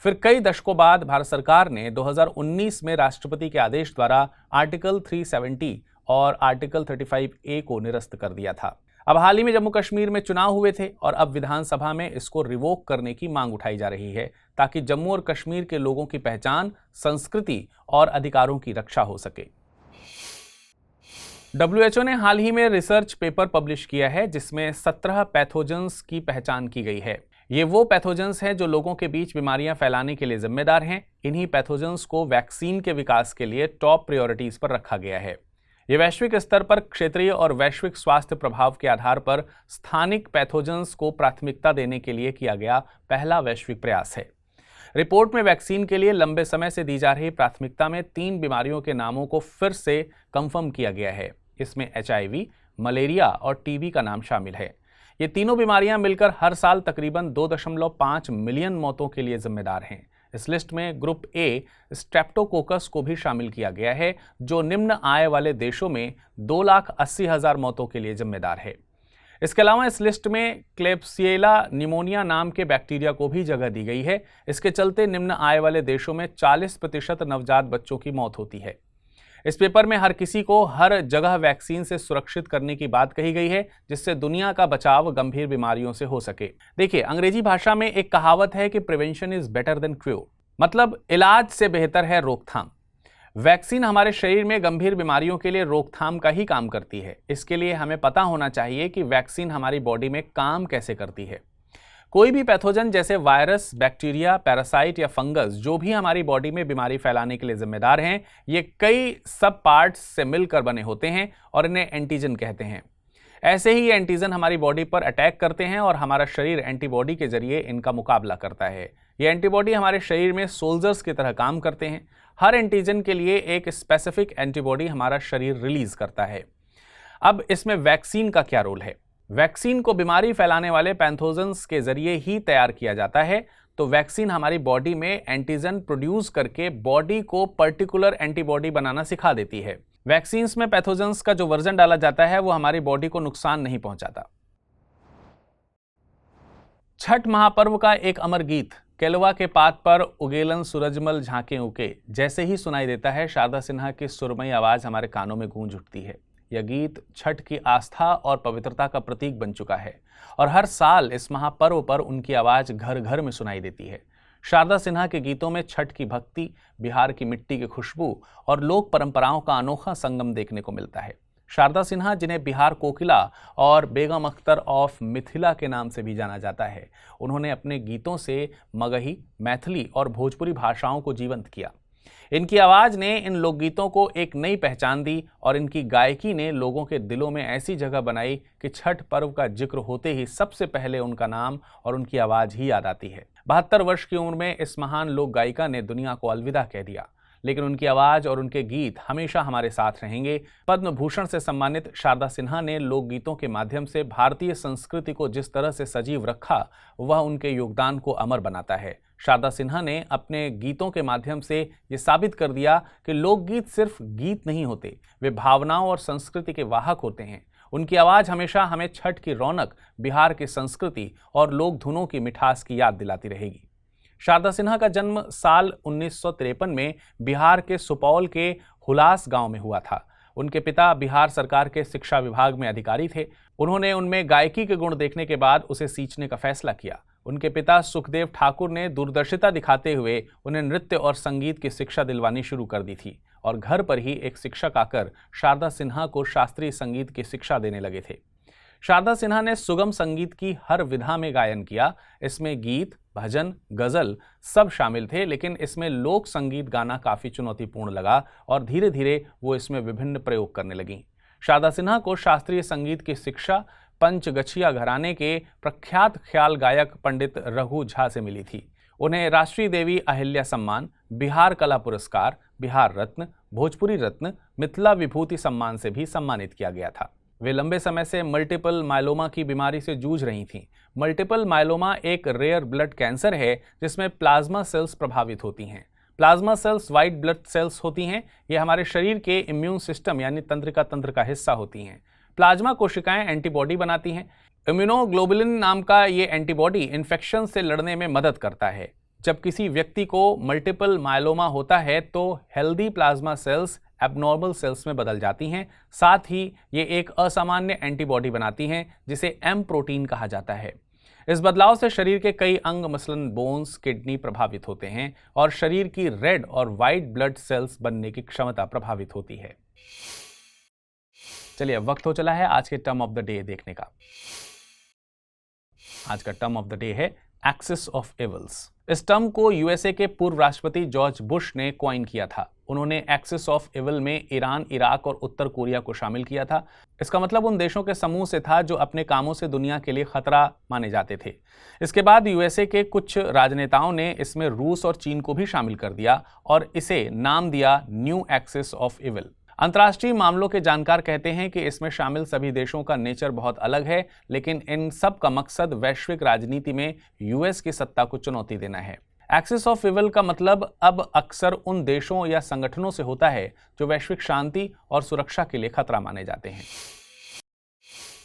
फिर कई दशकों बाद भारत सरकार ने 2019 में राष्ट्रपति के आदेश द्वारा आर्टिकल 370 और आर्टिकल 35A को निरस्त कर दिया था। अब हाल ही में जम्मू कश्मीर में चुनाव हुए थे और अब विधानसभा में इसको रिवोक करने की मांग उठाई जा रही है ताकि जम्मू और कश्मीर के लोगों की पहचान, संस्कृति और अधिकारों की रक्षा हो सके। WHO ने हाल ही में रिसर्च पेपर पब्लिश किया है जिसमें 17 पैथोजेंस की पहचान की गई है। ये वो पैथोजेंस हैं जो लोगों के बीच बीमारियां फैलाने के लिए जिम्मेदार हैं। इन्हीं पैथोजेंस को वैक्सीन के विकास के लिए टॉप प्रायोरिटीज पर रखा गया है। ये वैश्विक स्तर पर क्षेत्रीय और वैश्विक स्वास्थ्य प्रभाव के आधार पर स्थानिक पैथोजेंस को प्राथमिकता देने के लिए किया गया पहला वैश्विक प्रयास है। रिपोर्ट में वैक्सीन के लिए लंबे समय से दी जा रही प्राथमिकता में 3 बीमारियों के नामों को फिर से कंफर्म किया गया है। इसमें HIV, मलेरिया और TB का नाम शामिल है। ये तीनों बीमारियां मिलकर हर साल तकरीबन 2.5 मिलियन मौतों के लिए जिम्मेदार हैं। इस लिस्ट में ग्रुप A स्ट्रेप्टोकोकस को भी शामिल किया गया है जो निम्न आय वाले देशों में 2,80,000 मौतों के लिए जिम्मेदार है। इसके अलावा इस लिस्ट में क्लेब्सिएला निमोनिया नाम के बैक्टीरिया को भी जगह दी गई है। इसके चलते निम्न आय वाले देशों में 40% नवजात बच्चों की मौत होती है। इस पेपर में हर किसी को हर जगह वैक्सीन से सुरक्षित करने की बात कही गई है जिससे दुनिया का बचाव गंभीर बीमारियों से हो सके। देखिए, अंग्रेजी भाषा में एक कहावत है कि prevention is better than cure, मतलब इलाज से बेहतर है रोकथाम। वैक्सीन हमारे शरीर में गंभीर बीमारियों के लिए रोकथाम का ही काम करती है। इसके लिए हमें पता होना चाहिए कि वैक्सीन हमारी बॉडी में काम कैसे करती है। कोई भी पैथोजन जैसे वायरस, बैक्टीरिया, पैरासाइट या फंगस जो भी हमारी बॉडी में बीमारी फैलाने के लिए जिम्मेदार हैं, ये कई सब पार्ट्स से मिलकर बने होते हैं और इन्हें एंटीजन कहते हैं। ऐसे ही ये एंटीजन हमारी बॉडी पर अटैक करते हैं और हमारा शरीर एंटीबॉडी के जरिए इनका मुकाबला करता है। ये एंटीबॉडी हमारे शरीर में सोल्जर्स की तरह काम करते हैं। हर एंटीजन के लिए एक स्पेसिफिक एंटीबॉडी हमारा शरीर रिलीज करता है। अब इसमें वैक्सीन का क्या रोल है? वैक्सीन को बीमारी फैलाने वाले पैथोजेंस के जरिए ही तैयार किया जाता है, तो वैक्सीन हमारी बॉडी में एंटीजन प्रोड्यूस करके बॉडी को पर्टिकुलर एंटीबॉडी बनाना सिखा देती है। वैक्सीन्स में पैथोजेंस का जो वर्जन डाला जाता है वो हमारी बॉडी को नुकसान नहीं पहुंचाता। छठ महापर्व का एक अमर गीत केलवा के पात पर उगेलन सूरजमल झांके उके जैसे ही सुनाई देता है, शारदा सिन्हा की सुरमई आवाज हमारे कानों में गूंज उठती है। यह गीत छठ की आस्था और पवित्रता का प्रतीक बन चुका है और हर साल इस महापर्व पर उनकी आवाज घर घर में सुनाई देती है। शारदा सिन्हा के गीतों में छठ की भक्ति, बिहार की मिट्टी की खुशबू और लोक परंपराओं का अनोखा संगम देखने को मिलता है। शारदा सिन्हा, जिन्हें बिहार कोकिला और बेगम अख्तर ऑफ मिथिला के नाम से भी जाना जाता है, उन्होंने अपने गीतों से मगही, मैथिली और भोजपुरी भाषाओं को जीवंत किया। इनकी आवाज ने इन लोकगीतों को एक नई पहचान दी और इनकी गायकी ने लोगों के दिलों में ऐसी जगह बनाई कि छठ पर्व का जिक्र होते ही सबसे पहले उनका नाम और उनकी आवाज ही याद आती है। 72 वर्ष की उम्र में इस महान लोक गायिका ने दुनिया को अलविदा कह दिया, लेकिन उनकी आवाज और उनके गीत हमेशा हमारे साथ रहेंगे। पद्म भूषण से सम्मानित शारदा सिन्हा ने लोकगीतों के माध्यम से भारतीय संस्कृति को जिस तरह से सजीव रखा, वह उनके योगदान को अमर बनाता है। शारदा सिन्हा ने अपने गीतों के माध्यम से ये साबित कर दिया कि लोकगीत सिर्फ गीत नहीं होते, वे भावनाओं और संस्कृति के वाहक होते हैं। उनकी आवाज हमेशा हमें छठ की रौनक, बिहार की संस्कृति और लोक धुनों की मिठास की याद दिलाती रहेगी। शारदा सिन्हा का जन्म साल 1953 में बिहार के सुपौल के हुलास गांव में हुआ था। उनके पिता बिहार सरकार के शिक्षा विभाग में अधिकारी थे। उन्होंने उनमें गायकी के गुण देखने के बाद उसे सींचने का फैसला किया। उनके पिता सुखदेव ठाकुर ने दूरदर्शिता दिखाते हुए उन्हें नृत्य और संगीत की शिक्षा दिलवानी शुरू कर दी थी और घर पर ही एक शिक्षक आकर शारदा सिन्हा को शास्त्रीय संगीत की शिक्षा देने लगे थे। शारदा सिन्हा ने सुगम संगीत की हर विधा में गायन किया। इसमें गीत, भजन, गजल सब शामिल थे, लेकिन इसमें लोक संगीत गाना काफी चुनौतीपूर्ण लगा और धीरे धीरे वो इसमें विभिन्न प्रयोग करने लगीं। शारदा सिन्हा को शास्त्रीय संगीत की शिक्षा पंचगछिया घराने के प्रख्यात ख्याल गायक पंडित रघु झा से मिली थी। उन्हें राष्ट्रीय देवी अहिल्या सम्मान, बिहार कला पुरस्कार, बिहार रत्न, भोजपुरी रत्न, मिथिला विभूति सम्मान से भी सम्मानित किया गया था। वे लंबे समय से मल्टीपल मायलोमा की बीमारी से जूझ रही थीं। मल्टीपल मायलोमा एक रेयर ब्लड कैंसर है जिसमें प्लाज्मा सेल्स प्रभावित होती हैं। Plasma cells white blood cells होती हैं। ये हमारे शरीर के इम्यून सिस्टम यानी तंत्रिका तंत्र का हिस्सा होती हैं। प्लाज्मा कोशिकाएं एंटीबॉडी बनाती हैं। इम्यूनोग्लोबुलिन नाम का ये एंटीबॉडी इन्फेक्शन से लड़ने में मदद करता है। जब किसी व्यक्ति को मल्टीपल मायलोमा होता है तो healthy plasma cells abnormal cells में बदल जाती हैं। साथ ही ये एक असामान्य एंटीबॉडी बनाती हैं जिसे एम प्रोटीन कहा जाता है। इस बदलाव से शरीर के कई अंग मसलन बोन्स, किडनी प्रभावित होते हैं और शरीर की रेड और वाइट ब्लड सेल्स बनने की क्षमता प्रभावित होती है। चलिए, अब वक्त हो चला है आज के टर्म ऑफ द डे देखने का। आज का टर्म ऑफ द डे है एक्सिस ऑफ इविल्स। इस टर्म को यूएसए के पूर्व राष्ट्रपति जॉर्ज बुश ने कॉइन किया था। उन्होंने एक्सिस ऑफ इविल में ईरान, इराक और उत्तर कोरिया को शामिल किया था। इसका मतलब उन देशों के समूह से था जो अपने कामों से दुनिया के लिए खतरा माने जाते थे। इसके बाद यूएसए के कुछ राजनेताओं ने इसमें रूस और चीन को भी शामिल कर दिया और इसे नाम दिया न्यू एक्सिस ऑफ इविल। अंतर्राष्ट्रीय मामलों के जानकार कहते हैं कि इसमें शामिल सभी देशों का नेचर बहुत अलग है, लेकिन इन सब का मकसद वैश्विक राजनीति में यूएस की सत्ता को चुनौती देना है। एक्सिस ऑफ इविल का मतलब अब अक्सर उन देशों या संगठनों से होता है जो वैश्विक शांति और सुरक्षा के लिए खतरा माने जाते हैं।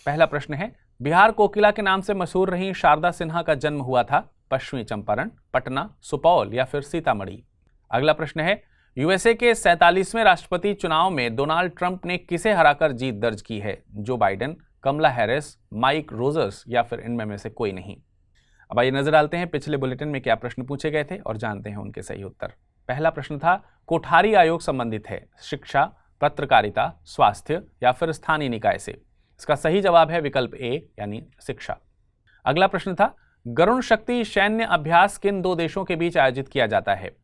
पहला प्रश्न है, बिहार कोकिला के नाम से मशहूर रही शारदा सिन्हा का जन्म हुआ था पश्चिमी चंपारण, पटना, सुपौल या फिर सीतामढ़ी। अगला प्रश्न है, यूएसए के 47वें राष्ट्रपति चुनाव में डोनाल्ड ट्रंप ने किसे हराकर जीत दर्ज की है? जो बाइडेन, कमला हैरिस, माइक रोजर्स या फिर इनमें में से कोई नहीं। अब आइए नजर डालते हैं पिछले बुलेटिन में क्या प्रश्न पूछे गए थे और जानते हैं उनके सही उत्तर। पहला प्रश्न था, कोठारी आयोग संबंधित है शिक्षा, पत्रकारिता, स्वास्थ्य या फिर स्थानीय निकाय से। इसका सही जवाब है विकल्प ए यानी शिक्षा। अगला प्रश्न था, गरुण शक्ति सैन्य अभ्यास किन दो देशों के बीच आयोजित किया जाता है?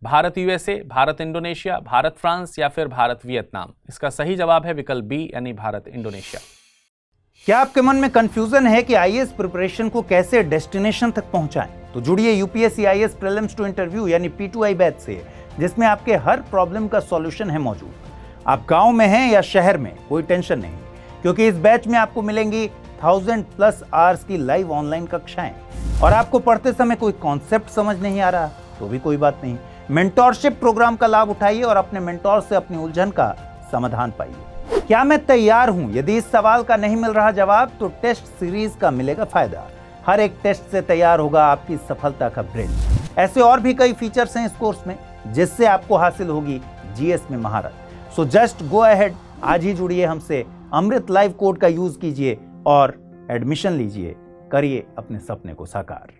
Bharat USA, Bharat Indonesia, Bharat France या फिर भारत वियतनाम। इसका सही जवाब है विकल्प बी यानी भारत इंडोनेशिया। क्या आपके मन में कंफ्यूजन है कि आईएएस प्रिपरेशन को कैसे डेस्टिनेशन तक पहुंचाएं? तो जुड़िए UPSC IAS prelims to interview यानी P2I बैच से, जिसमें आपके हर प्रॉब्लम का सॉल्यूशन है मौजूद। आप गांव में हैं या शहर में, कोई टेंशन नहीं, क्योंकि इस बैच में आपको मिलेंगी 1000+ आवर्स की लाइव ऑनलाइन कक्षाएं। और आपको पढ़ते समय कोई कॉन्सेप्ट समझ नहीं आ रहा तो भी कोई बात नहीं, मेंटोरशिप प्रोग्राम का लाभ उठाइए और अपने मेंटोर से अपनी उलझन का समाधान पाइए। क्या मैं तैयार हूं? यदि इस सवाल का नहीं मिल रहा जवाब तो टेस्ट सीरीज का मिलेगा फायदा। हर एक टेस्ट से तैयार होगा आपकी सफलता का ब्रिज। ऐसे और भी कई फीचर्स हैं इस कोर्स में जिससे आपको हासिल होगी जीएस में महारत। सो जस्ट गो अहेड, आज ही जुड़िए हमसे, अमृत लाइव कोड का यूज कीजिए और एडमिशन लीजिए, करिए अपने सपने को साकार।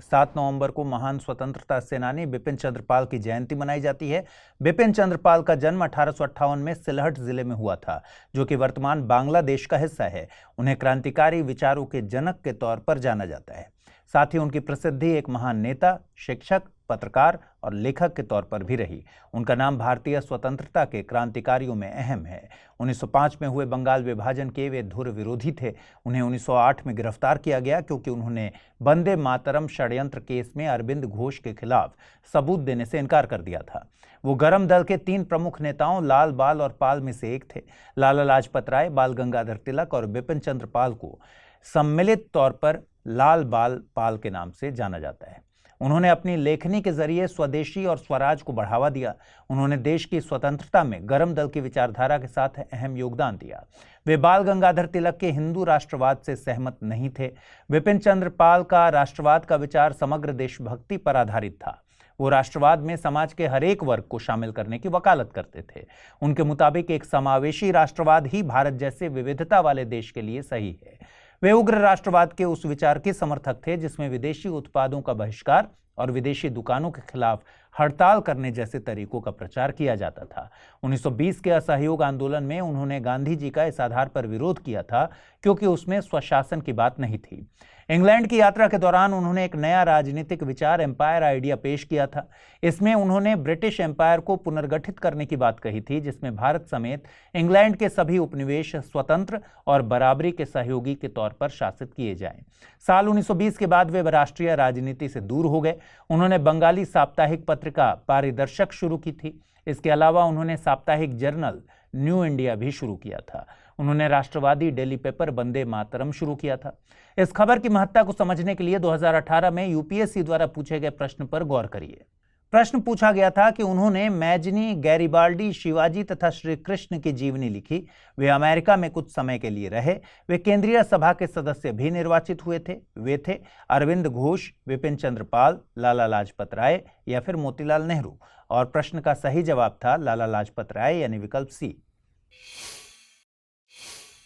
7 नवंबर को महान स्वतंत्रता सेनानी बिपिन चंद्र पाल की जयंती मनाई जाती है। बिपिन चंद्र पाल का जन्म 1858 में सिलहट जिले में हुआ था, जो कि वर्तमान बांग्लादेश का हिस्सा है। उन्हें क्रांतिकारी विचारों के जनक के तौर पर जाना जाता है। साथ ही उनकी प्रसिद्धि एक महान नेता, शिक्षक, पत्रकार और लेखक के तौर पर भी रही। उनका नाम भारतीय स्वतंत्रता के क्रांतिकारियों में अहम है। 1905 में हुए बंगाल विभाजन के वे धुर विरोधी थे। उन्हें 1908 में गिरफ्तार किया गया क्योंकि उन्होंने वंदे मातरम षड्यंत्र केस में अरविंद घोष के खिलाफ सबूत देने से इनकार कर दिया था। वो गरम दल के 3 प्रमुख नेताओं लाल, बाल और पाल में से एक थे। लाला लाजपत राय, बाल गंगाधर तिलक और बिपिन चंद्र पाल को सम्मिलित तौर पर लाल, बाल, पाल के नाम से जाना जाता है। उन्होंने अपनी लेखनी के जरिए स्वदेशी और स्वराज को बढ़ावा दिया। उन्होंने देश की स्वतंत्रता में गरम दल की विचारधारा के साथ अहम योगदान दिया। वे बाल गंगाधर तिलक के हिंदू राष्ट्रवाद से सहमत नहीं थे। बिपिन चंद्र पाल का राष्ट्रवाद का विचार समग्र देशभक्ति पर आधारित था। वो राष्ट्रवाद में समाज के हर एक वर्ग को शामिल करने की वकालत करते थे। उनके मुताबिक एक समावेशी राष्ट्रवाद ही भारत जैसे विविधता वाले देश के लिए सही है। वे उग्र राष्ट्रवाद के उस विचार के समर्थक थे जिसमें विदेशी उत्पादों का बहिष्कार और विदेशी दुकानों के खिलाफ हड़ताल करने जैसे तरीकों का प्रचार किया जाता था। 1920 के असहयोग आंदोलन में उन्होंने गांधी जी का इस आधार पर विरोध किया था क्योंकि उसमें स्वशासन की बात नहीं थी। इंग्लैंड की यात्रा के दौरान उन्होंने एक नया राजनीतिक विचार एम्पायर आइडिया पेश किया था। इसमें उन्होंने ब्रिटिश एम्पायर को पुनर्गठित करने की बात कही थी, जिसमें भारत समेत इंग्लैंड के सभी उपनिवेश स्वतंत्र और बराबरी के सहयोगी के तौर पर शासित किए जाएं। साल 1920 के बाद वे राष्ट्रीय राजनीति से दूर हो गए। उन्होंने बंगाली साप्ताहिक पत्रिका पारिदर्शक शुरू की थी। इसके अलावा उन्होंने साप्ताहिक जर्नल न्यू इंडिया भी शुरू किया था। उन्होंने राष्ट्रवादी डेली पेपर वंदे मातरम शुरू किया था। इस खबर की महत्ता को समझने के लिए 2018 में यूपीएससी द्वारा पूछे गए प्रश्न पर गौर करिए। प्रश्न पूछा गया था कि उन्होंने मैजनी, गैरिबाल्डी, शिवाजी तथा श्री कृष्ण की जीवनी लिखी। वे अमेरिका में कुछ समय के लिए रहे। वे केंद्रीय सभा के सदस्य भी निर्वाचित हुए थे। वे थे अरविंद घोष, विपिन चंद्र पाल, लाला लाजपत राय या फिर मोतीलाल नेहरू। और प्रश्न का सही जवाब था लाला लाजपत राय, यानी विकल्प सी।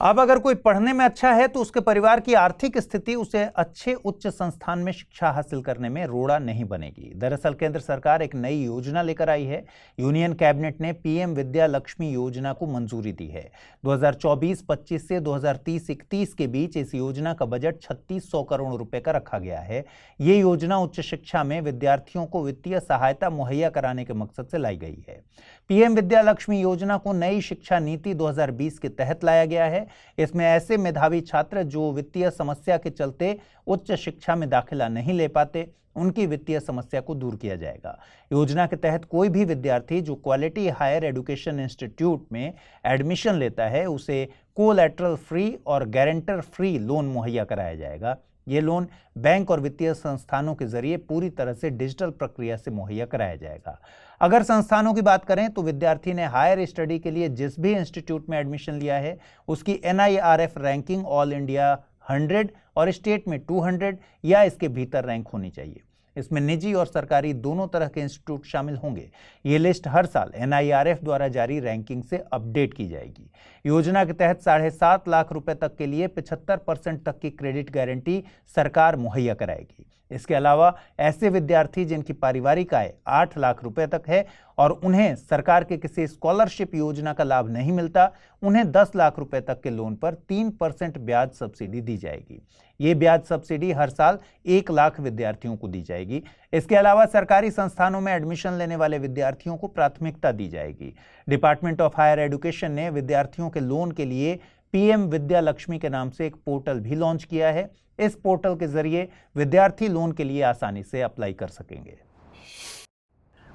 अब अगर कोई पढ़ने में अच्छा है तो उसके परिवार की आर्थिक स्थिति उसे अच्छे उच्च संस्थान में शिक्षा हासिल करने में रोड़ा नहीं बनेगी। दरअसल केंद्र सरकार एक नई योजना लेकर आई है। यूनियन कैबिनेट ने पीएम विद्या लक्ष्मी योजना को मंजूरी दी है। 2024-25 से 2030-31 के बीच इस योजना का बजट 3600 करोड़ रुपए का रखा गया है। ये योजना उच्च शिक्षा में विद्यार्थियों को वित्तीय सहायता मुहैया कराने के मकसद से लाई गई है। पीएम विद्या लक्ष्मी योजना को नई शिक्षा नीति 2020 के तहत लाया गया है। इसमें ऐसे मेधावी छात्र जो वित्तीय समस्या के चलते उच्च शिक्षा में दाखिला नहीं ले पाते, उनकी वित्तीय समस्या को दूर किया जाएगा। योजना के तहत कोई भी विद्यार्थी जो क्वालिटी हायर एजुकेशन इंस्टीट्यूट में एडमिशन लेता है, उसे कोलैटरल फ्री और गारंटर फ्री लोन मुहैया कराया जाएगा। ये लोन बैंक और वित्तीय संस्थानों के जरिए पूरी तरह से डिजिटल प्रक्रिया से मुहैया कराया जाएगा। अगर संस्थानों की बात करें तो विद्यार्थी ने हायर स्टडी के लिए जिस भी इंस्टीट्यूट में एडमिशन लिया है, उसकी NIRF रैंकिंग ऑल इंडिया 100 और स्टेट में 200 या इसके भीतर रैंक होनी चाहिए। इसमें निजी और सरकारी दोनों तरह के इंस्टीट्यूट शामिल होंगे। ये लिस्ट हर साल NIRF द्वारा जारी रैंकिंग से अपडेट की जाएगी। योजना के तहत 7.5 लाख रुपए तक के लिए 75% तक की क्रेडिट गारंटी सरकार मुहैया कराएगी। इसके अलावा ऐसे विद्यार्थी जिनकी पारिवारिक आय 8 लाख रुपए तक है और उन्हें सरकार के किसी स्कॉलरशिप योजना का लाभ नहीं मिलता, उन्हें 10 लाख रुपए तक के लोन पर 3% ब्याज सब्सिडी दी जाएगी। ये ब्याज सब्सिडी हर साल 1 लाख विद्यार्थियों को दी जाएगी। इसके अलावा सरकारी संस्थानों में एडमिशन लेने वाले विद्यार्थियों को प्राथमिकता दी जाएगी। डिपार्टमेंट ऑफ हायर एजुकेशन ने विद्यार्थियों के लोन के लिए पीएम विद्या लक्ष्मी के नाम से एक पोर्टल भी लॉन्च किया है। इस पोर्टल के जरिए विद्यार्थी लोन के लिए आसानी से अप्लाई कर सकेंगे।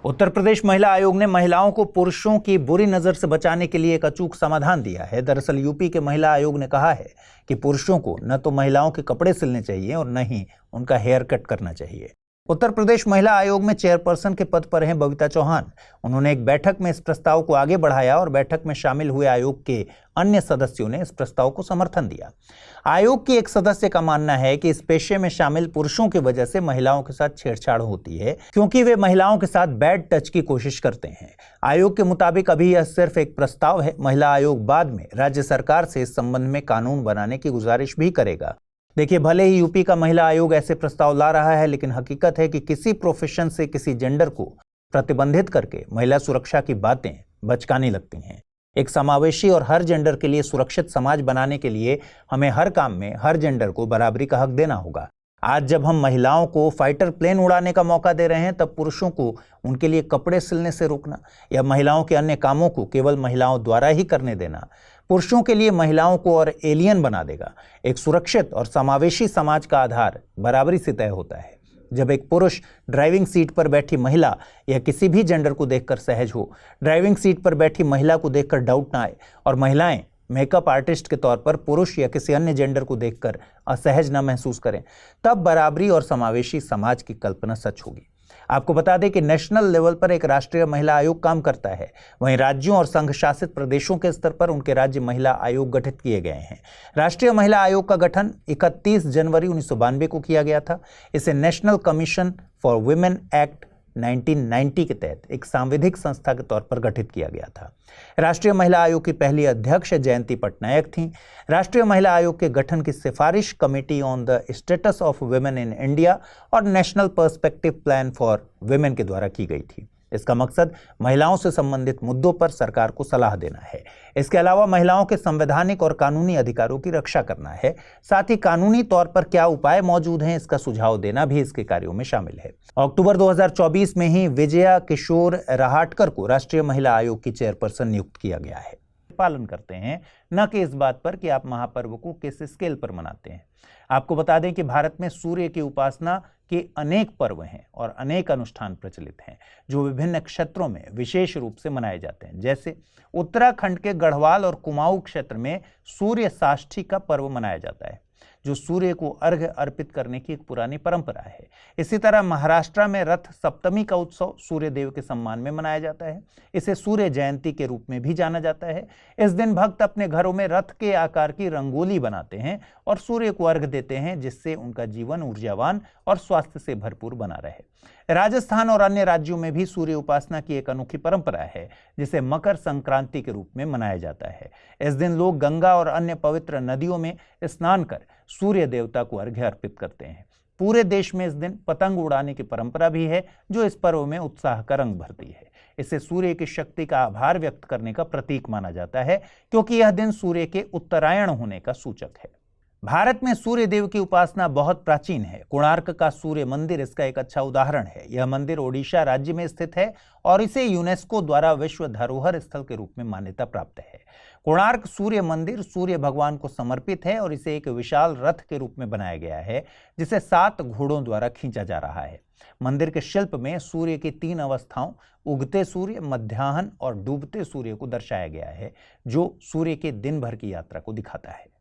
उत्तर प्रदेश महिला आयोग ने महिलाओं को पुरुषों की बुरी नजर से बचाने के लिए एक अचूक समाधान दिया है। दरअसल यूपी के महिला आयोग ने कहा है कि पुरुषों को न तो महिलाओं के कपड़े सिलने चाहिए और न ही उनका हेयर कट करना चाहिए। उत्तर प्रदेश महिला आयोग में चेयरपर्सन के पद पर हैं बबीता चौहान। उन्होंने एक बैठक में इस प्रस्ताव को आगे बढ़ाया और बैठक में शामिल हुए आयोग के अन्य सदस्यों ने इस प्रस्ताव को समर्थन दिया। आयोग के एक सदस्य का मानना है कि इस पेशे में शामिल पुरुषों की वजह से महिलाओं के साथ छेड़छाड़ होती है, क्योंकि वे महिलाओं के साथ बैड टच की कोशिश करते हैं। आयोग के मुताबिक अभी यह सिर्फ एक प्रस्ताव है। महिला आयोग बाद में राज्य सरकार से इस संबंध में कानून बनाने की गुजारिश भी करेगा। देखिए, भले ही यूपी का महिला आयोग ऐसे प्रस्ताव ला रहा है, लेकिन हकीकत है कि किसी प्रोफेशन से किसी जेंडर को प्रतिबंधित करके महिला सुरक्षा की बातें बचकानी लगती हैं। एक समावेशी और हर जेंडर के लिए सुरक्षित समाज बनाने के लिए हमें हर काम में हर जेंडर को बराबरी का हक देना होगा। आज जब हम महिलाओं को फाइटर प्लेन उड़ाने का मौका दे रहे हैं, तब पुरुषों को उनके लिए कपड़े सिलने से रोकना या महिलाओं के अन्य कामों को केवल महिलाओं द्वारा ही करने देना पुरुषों के लिए महिलाओं को और एलियन बना देगा। एक सुरक्षित और समावेशी समाज का आधार बराबरी से तय होता है। जब एक पुरुष ड्राइविंग सीट पर बैठी महिला या किसी भी जेंडर को देखकर सहज हो, ड्राइविंग सीट पर बैठी महिला को देखकर डाउट ना आए और महिलाएं मेकअप आर्टिस्ट के तौर पर पुरुष या किसी अन्य जेंडर को देखकर असहज न महसूस करें, तब बराबरी और समावेशी समाज की कल्पना सच होगी। आपको बता दें कि नेशनल लेवल पर एक राष्ट्रीय महिला आयोग काम करता है। वहीं राज्यों और संघ शासित प्रदेशों के स्तर पर उनके राज्य महिला आयोग गठित किए गए हैं। राष्ट्रीय महिला आयोग का गठन 31 जनवरी 1992 को किया गया था। इसे national commission for women act 1990 के तहत एक सांविधिक संस्था के तौर पर गठित किया गया था। राष्ट्रीय महिला आयोग की पहली अध्यक्ष जयंती पटनायक थीं। राष्ट्रीय महिला आयोग के गठन की सिफारिश committee on the status of women in India और national perspective plan for women के द्वारा की गई थी। इसका मकसद महिलाओं से संबंधित मुद्दों पर सरकार को सलाह देना है। इसके अलावा महिलाओं के संवैधानिक और कानूनी अधिकारों की रक्षा करना है। साथ ही कानूनी तौर पर क्या उपाय मौजूद हैं, इसका सुझाव देना भी इसके कार्यों में शामिल है। अक्टूबर 2024 में ही विजया किशोर रहाटकर को राष्ट्रीय महिला आयोग की चेयरपर्सन नियुक्त किया गया है। पालन करते हैं, न कि इस बात पर कि आप महापर्व को किस स्केल पर मनाते हैं। आपको बता दें कि भारत में सूर्य की उपासना के अनेक पर्व हैं और अनेक अनुष्ठान प्रचलित हैं जो विभिन्न क्षेत्रों में विशेष रूप से मनाए जाते हैं। जैसे उत्तराखंड के गढ़वाल और कुमाऊं क्षेत्र में सूर्य षष्ठी का पर्व मनाया जाता है, जो सूर्य को अर्घ्य अर्पित करने की एक पुरानी परंपरा है। इसी तरह महाराष्ट्र में रथ सप्तमी का उत्सव सूर्य देव के सम्मान में मनाया जाता है। इसे सूर्य जयंती के रूप में भी जाना जाता है। इस दिन भक्त अपने घरों में रथ के आकार की रंगोली बनाते हैं और सूर्य को अर्घ्य देते हैं, जिससे उनका जीवन ऊर्जावान और स्वास्थ्य से भरपूर बना रहे। राजस्थान और अन्य राज्यों में भी सूर्य उपासना की एक अनोखी परंपरा है, जिसे मकर संक्रांति के रूप में मनाया जाता है। इस दिन लोग गंगा और अन्य पवित्र नदियों में स्नान कर सूर्य देवता को अर्घ्य अर्पित करते हैं। पूरे देश में इस दिन पतंग उड़ाने की परंपरा भी है, जो इस पर्व में उत्साह का रंग भरती है। इसे सूर्य की शक्ति का आभार व्यक्त करने का प्रतीक माना जाता है, क्योंकि यह दिन सूर्य के उत्तरायण होने का सूचक है। भारत में सूर्य देव की उपासना बहुत प्राचीन है। कोणार्क का सूर्य मंदिर इसका एक अच्छा उदाहरण है। यह मंदिर ओडिशा राज्य में स्थित है और इसे यूनेस्को द्वारा विश्व धरोहर स्थल के रूप में मान्यता प्राप्त है। कोणार्क सूर्य मंदिर सूर्य भगवान को समर्पित है और इसे एक विशाल रथ के रूप में बनाया गया है, जिसे 7 घोड़ों द्वारा खींचा जा रहा है। मंदिर के शिल्प में सूर्य की 3 अवस्थाओं, उगते सूर्य, मध्याह्न और डूबते सूर्य को दर्शाया गया है, जो सूर्य के दिन भर की यात्रा को दिखाता है।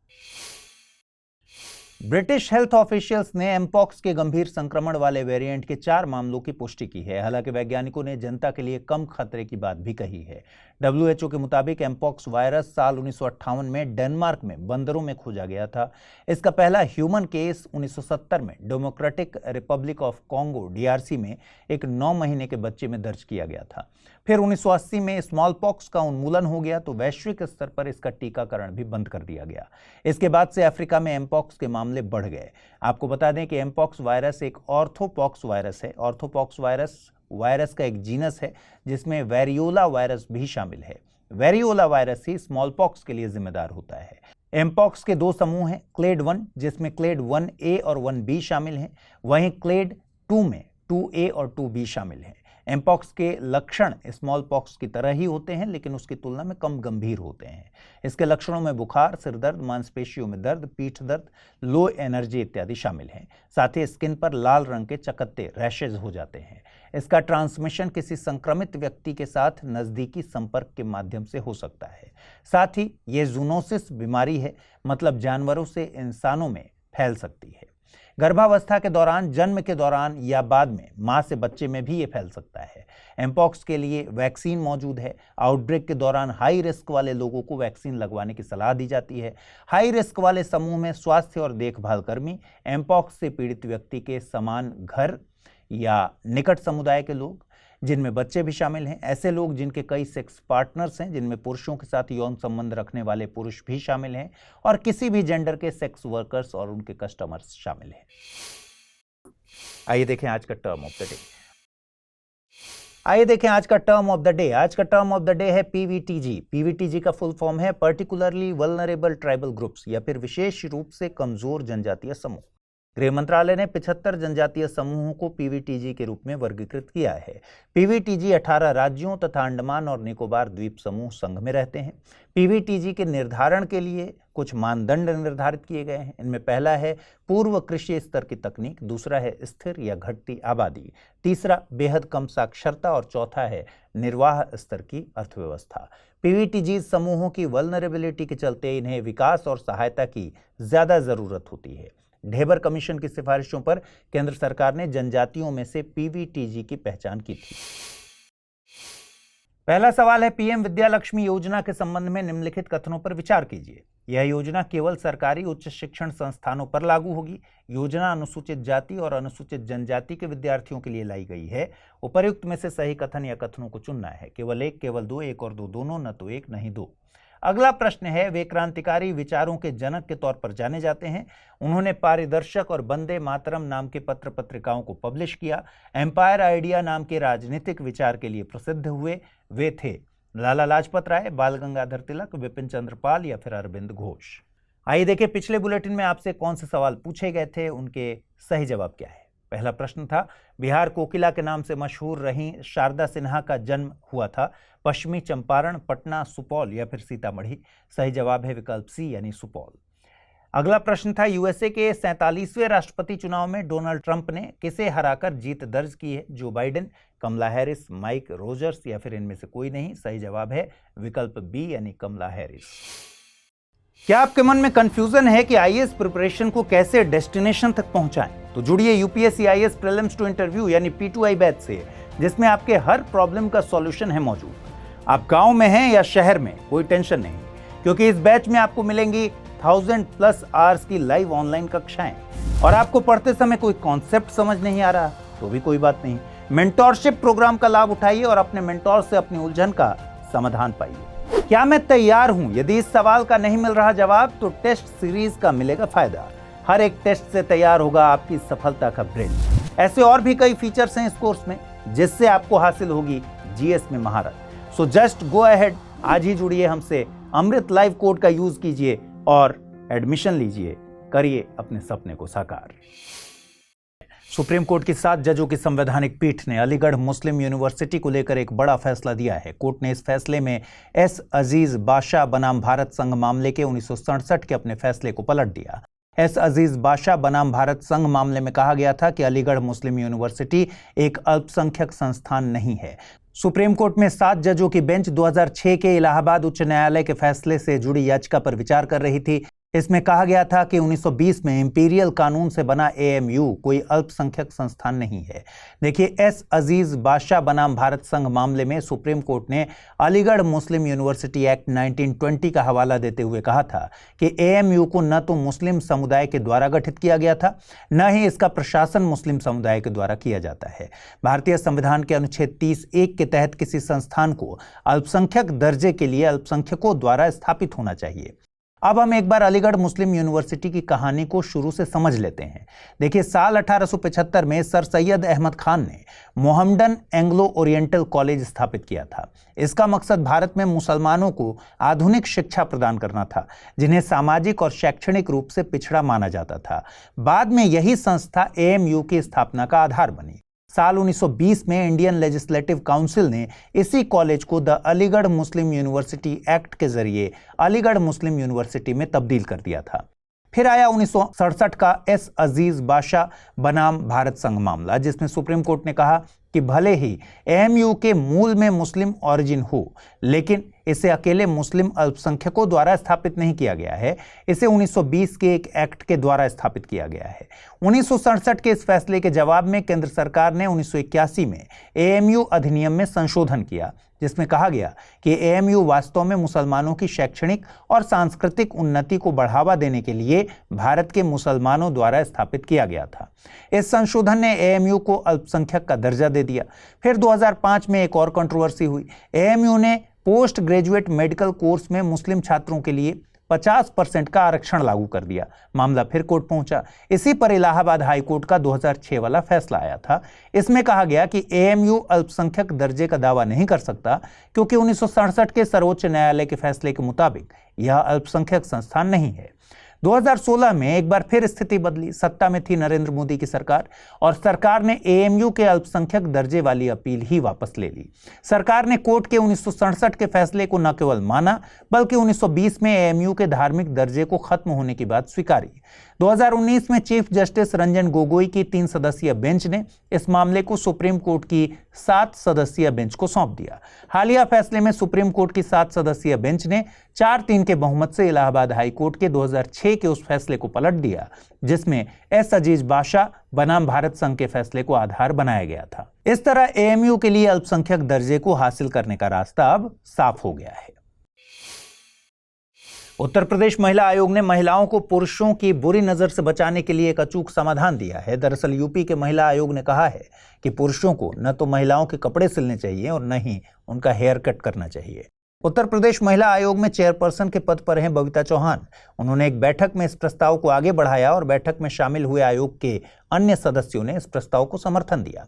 ब्रिटिश हेल्थ ऑफिशियल्स ने एमपॉक्स के गंभीर संक्रमण वाले वेरिएंट के 4 मामलों की पुष्टि की है। हालांकि वैज्ञानिकों ने जनता के लिए कम खतरे की बात भी कही है। WHO के मुताबिक एमपॉक्स वायरस साल 1958 में डेनमार्क में बंदरों में खोजा गया था। इसका पहला ह्यूमन केस 1970 में democratic Republic of Congo DRC में एक 9 महीने के बच्चे में दर्ज किया गया था। फिर 1980 में स्मॉल पॉक्स का उन्मूलन हो गया तो वैश्विक स्तर पर इसका टीकाकरण भी बंद कर दिया गया। इसके बाद से अफ्रीका में एमपॉक्स के मामले बढ़ गए। आपको बता दें कि एमपॉक्स वायरस एक ऑर्थोपॉक्स वायरस है। ऑर्थोपॉक्स वायरस का एक जीनस है, जिसमें वेरियोला वायरस भी शामिल है। वेरियोला वायरस ही स्मॉल पॉक्स के लिए जिम्मेदार होता है। एमपॉक्स के 2 समूह हैं, क्लेड 1 जिसमें क्लेड 1A और 1B शामिल हैं, वहीं क्लेड 2 में 2A और 2B शामिल हैं। एमपॉक्स के लक्षण स्मॉल पॉक्स की तरह ही होते हैं, लेकिन उसकी तुलना में कम गंभीर होते हैं। इसके लक्षणों में बुखार, सिरदर्द, मांसपेशियों में दर्द, पीठ दर्द, लो एनर्जी इत्यादि शामिल हैं। साथ ही स्किन पर लाल रंग के चकत्ते रैशेज हो जाते हैं। इसका ट्रांसमिशन किसी संक्रमित व्यक्ति के साथ नज़दीकी संपर्क के माध्यम से हो सकता है। साथ ही ये जूनोसिस बीमारी है, मतलब जानवरों से इंसानों में फैल सकती है। गर्भावस्था के दौरान, जन्म के दौरान या बाद में मां से बच्चे में भी ये फैल सकता है। एमपॉक्स के लिए वैक्सीन मौजूद है। आउटब्रेक के दौरान हाई रिस्क वाले लोगों को वैक्सीन लगवाने की सलाह दी जाती है। हाई रिस्क वाले समूह में स्वास्थ्य और देखभाल कर्मी, एमपॉक्स से पीड़ित व्यक्ति के समान घर या निकट समुदाय के लोग, जिनमें बच्चे भी शामिल हैं, ऐसे लोग जिनके कई सेक्स पार्टनर्स हैं, जिनमें पुरुषों के साथ यौन संबंध रखने वाले पुरुष भी शामिल हैं, और किसी भी जेंडर के सेक्स वर्कर्स और उनके कस्टमर्स शामिल हैं। आइए देखें आज का टर्म ऑफ द डे। आज का टर्म ऑफ द डे है PVTG। PVTG का फुल फॉर्म है पर्टिकुलरली वल्नरेबल ट्राइबल ग्रुप्स, या फिर विशेष रूप से कमजोर जनजातीय समूह। गृह मंत्रालय ने 75 जनजातीय समूहों को PVTG के रूप में वर्गीकृत किया है। PVTG 18 राज्यों तथा अंडमान और निकोबार द्वीप समूह संघ में रहते हैं। PVTG के निर्धारण के लिए कुछ मानदंड निर्धारित किए गए हैं। इनमें पहला है पूर्व कृषि स्तर की तकनीक, दूसरा है स्थिर या घटती आबादी, तीसरा बेहद कम साक्षरता और चौथा है निर्वाह स्तर की अर्थव्यवस्था। PVTG समूहों की वल्नरेबिलिटी के चलते इन्हें विकास और सहायता की ज्यादा जरूरत होती है। ढेबर कमीशन की सिफारिशों पर केंद्र सरकार ने जनजातियों में से PVTG की पहचान की थी। पहला सवाल है PM विद्या लक्ष्मी योजना के संबंध में निम्नलिखित कथनों पर विचार कीजिए। यह योजना केवल सरकारी उच्च शिक्षण संस्थानों पर लागू होगी। योजना अनुसूचित जाति और अनुसूचित जनजाति के विद्यार्थियों के लिए लाई गई है। उपर्युक्त में से सही कथन या कथनों को चुनना है, केवल एक, केवल दो, एक और दो दोनों, न तो एक नहीं दो। अगला प्रश्न है, वे क्रांतिकारी विचारों के जनक के तौर पर जाने जाते हैं। उन्होंने पारिदर्शक और वंदे मातरम नाम के पत्र पत्रिकाओं को पब्लिश किया। एम्पायर आइडिया नाम के राजनीतिक विचार के लिए प्रसिद्ध हुए। वे थे लाला लाजपत राय, बाल गंगाधर तिलक, विपिन चंद्र पाल या फिर अरविंद घोष। आइए देखें पिछले बुलेटिन में आपसे कौन से सवाल पूछे गए थे, उनके सही जवाब क्या है। पहला प्रश्न था, बिहार कोकिला के नाम से मशहूर रही शारदा सिन्हा का जन्म हुआ था पश्चिमी चंपारण, पटना, सुपौल या फिर सीतामढ़ी। सही जवाब है विकल्प सी यानी सुपौल। अगला प्रश्न था, यूएसए के 47वें राष्ट्रपति चुनाव में डोनाल्ड ट्रंप ने किसे हराकर जीत दर्ज की है? जो बाइडेन, कमला हैरिस, माइक रोजर्स या फिर इनमें से कोई नहीं। सही जवाब है विकल्प बी यानी कमला हैरिस। क्या आपके मन में कंफ्यूजन है कि आईएएस प्रिपरेशन को कैसे डेस्टिनेशन तक पहुंचाएं? तो जुड़िए UPSC IAS prelims to interview यानी P2I बैच से, जिसमें आपके हर प्रॉब्लम का सॉल्यूशन है मौजूद। आप गांव में हैं या शहर में, कोई टेंशन नहीं, क्योंकि इस बैच में आपको मिलेंगी 1000+ आवर्स की लाइव ऑनलाइन कक्षाएं। और आपको पढ़ते समय कोई कॉन्सेप्ट समझ नहीं आ रहा तो भी कोई बात नहीं, मेंटोरशिप प्रोग्राम का लाभ उठाइए और अपने मेंटोर से अपनी उलझन का समाधान पाइए। क्या मैं तैयार हूं? यदि इस सवाल का नहीं मिल रहा जवाब तो टेस्ट सीरीज का मिलेगा फायदा। हर एक टेस्ट से तैयार होगा आपकी सफलता का ब्रिज। ऐसे और भी कई फीचर्स हैं इस कोर्स में, जिससे आपको हासिल होगी जीएस में महारत। सो जस्ट गो अहेड, आज ही जुड़िए हमसे, अमृत लाइव कोड का यूज कीजिए और एडमिशन लीजिए, करिए अपने सपने को साकार। सुप्रीम कोर्ट की 7 जजों की संवैधानिक पीठ ने अलीगढ़ मुस्लिम यूनिवर्सिटी को लेकर एक बड़ा फैसला दिया है। कोर्ट ने इस फैसले में एस अजीज बादशाह बनाम भारत संघ मामले के 1967 के अपने फैसले को पलट दिया। एस अजीज बादशाह बनाम भारत संघ मामले में कहा गया था कि अलीगढ़ मुस्लिम यूनिवर्सिटी एक अल्पसंख्यक संस्थान नहीं है। सुप्रीम कोर्ट में 7 जजों की बेंच 2006 के इलाहाबाद उच्च न्यायालय के फैसले से जुड़ी याचिका पर विचार कर रही थी। इसमें कहा गया था कि 1920 में इंपीरियल कानून से बना एएमयू कोई अल्पसंख्यक संस्थान नहीं है। देखिए, एस अजीज बादशाह बनाम भारत संघ मामले में सुप्रीम कोर्ट ने अलीगढ़ मुस्लिम यूनिवर्सिटी एक्ट 1920 का हवाला देते हुए कहा था कि एएमयू को न तो मुस्लिम समुदाय के द्वारा गठित किया गया था, न ही इसका प्रशासन मुस्लिम समुदाय के द्वारा किया जाता है। भारतीय संविधान के अनुच्छेद 30(1) के तहत किसी संस्थान को अल्पसंख्यक दर्जे के लिए अल्पसंख्यकों द्वारा स्थापित होना चाहिए। अब हम एक बार अलीगढ़ मुस्लिम यूनिवर्सिटी की कहानी को शुरू से समझ लेते हैं। देखिए, साल 1875 में सर सैयद अहमद खान ने मोहम्मडन एंग्लो ओरिएंटल कॉलेज स्थापित किया था। इसका मकसद भारत में मुसलमानों को आधुनिक शिक्षा प्रदान करना था, जिन्हें सामाजिक और शैक्षणिक रूप से पिछड़ा माना जाता था। बाद में यही संस्था एएमयू की स्थापना का आधार बनी। साल 1920 में इंडियन लेजिस्लेटिव काउंसिल ने इसी कॉलेज को the Aligarh Muslim university act के जरिए अलीगढ़ मुस्लिम यूनिवर्सिटी में तब्दील कर दिया था। फिर आया 1967 का एस अजीज बादशाह बनाम भारत संघ मामला, जिसमें सुप्रीम कोर्ट ने कहा कि भले ही एएमयू के मूल में मुस्लिम ओरिजिन हो, लेकिन इसे अकेले मुस्लिम अल्पसंख्यकों द्वारा स्थापित नहीं किया गया है। इसे 1920 के एक एक्ट के द्वारा स्थापित किया गया है। 1967 के इस फैसले के जवाब में केंद्र सरकार ने 1981 में एएमयू अधिनियम में संशोधन किया, जिसमें कहा गया कि एएमयू वास्तव में मुसलमानों की शैक्षणिक और सांस्कृतिक उन्नति को बढ़ावा देने के लिए भारत के मुसलमानों द्वारा स्थापित किया गया था। इस संशोधन ने एएमयू को अल्पसंख्यक का दर्जा दे दिया। फिर 2005 में एक और कंट्रोवर्सी हुई। एएमयू ने पोस्ट ग्रेजुएट मेडिकल कोर्स में मुस्लिम छात्रों के लिए 50% का आरक्षण लागू कर दिया। मामला फिर कोर्ट पहुंचा। इसी पर इलाहाबाद हाई कोर्ट का 2006 वाला फैसला आया था। इसमें कहा गया कि एएमयू अल्पसंख्यक दर्जे का दावा नहीं कर सकता, क्योंकि 1967 के सर्वोच्च न्यायालय के फैसले के मुताबिक यह अल्पसंख्यक संस्थान नहीं है। 2016 में एक बार फिर स्थिति बदली। सत्ता में थी नरेंद्र मोदी की सरकार और सरकार ने एएमयू के अल्पसंख्यक दर्जे वाली अपील ही वापस ले ली। सरकार ने कोर्ट के 1967 के फैसले को न केवल माना, बल्कि 1920 में एएमयू के धार्मिक दर्जे को खत्म होने की बात स्वीकारी। 2019 में चीफ जस्टिस रंजन गोगोई की 3 सदस्यीय बेंच ने इस मामले को सुप्रीम कोर्ट की 7 सदस्यीय बेंच को सौंप दिया। हालिया फैसले में सुप्रीम कोर्ट की 7 सदस्यीय बेंच ने 4-3 के बहुमत से इलाहाबाद हाई कोर्ट के 2006 के उस फैसले को पलट दिया, जिसमें एस अजीज बादशाह बनाम भारत संघ के फैसले को आधार बनाया गया था। इस तरह एएमयू के लिए अल्पसंख्यक दर्जे को हासिल करने का रास्ता अब साफ हो गया है। उत्तर प्रदेश महिला आयोग ने महिलाओं को पुरुषों की बुरी नजर से बचाने के लिए एक अचूक समाधान दिया है। दरअसल यूपी के महिला आयोग ने कहा है कि पुरुषों को न तो महिलाओं के कपड़े सिलने चाहिए और न ही उनका हेयर कट करना चाहिए। उत्तर प्रदेश महिला आयोग में चेयरपर्सन के पद पर हैं बबीता चौहान। उन्होंने एक बैठक में इस प्रस्ताव को आगे बढ़ाया और बैठक में शामिल हुए आयोग के अन्य सदस्यों ने इस प्रस्ताव को समर्थन दिया।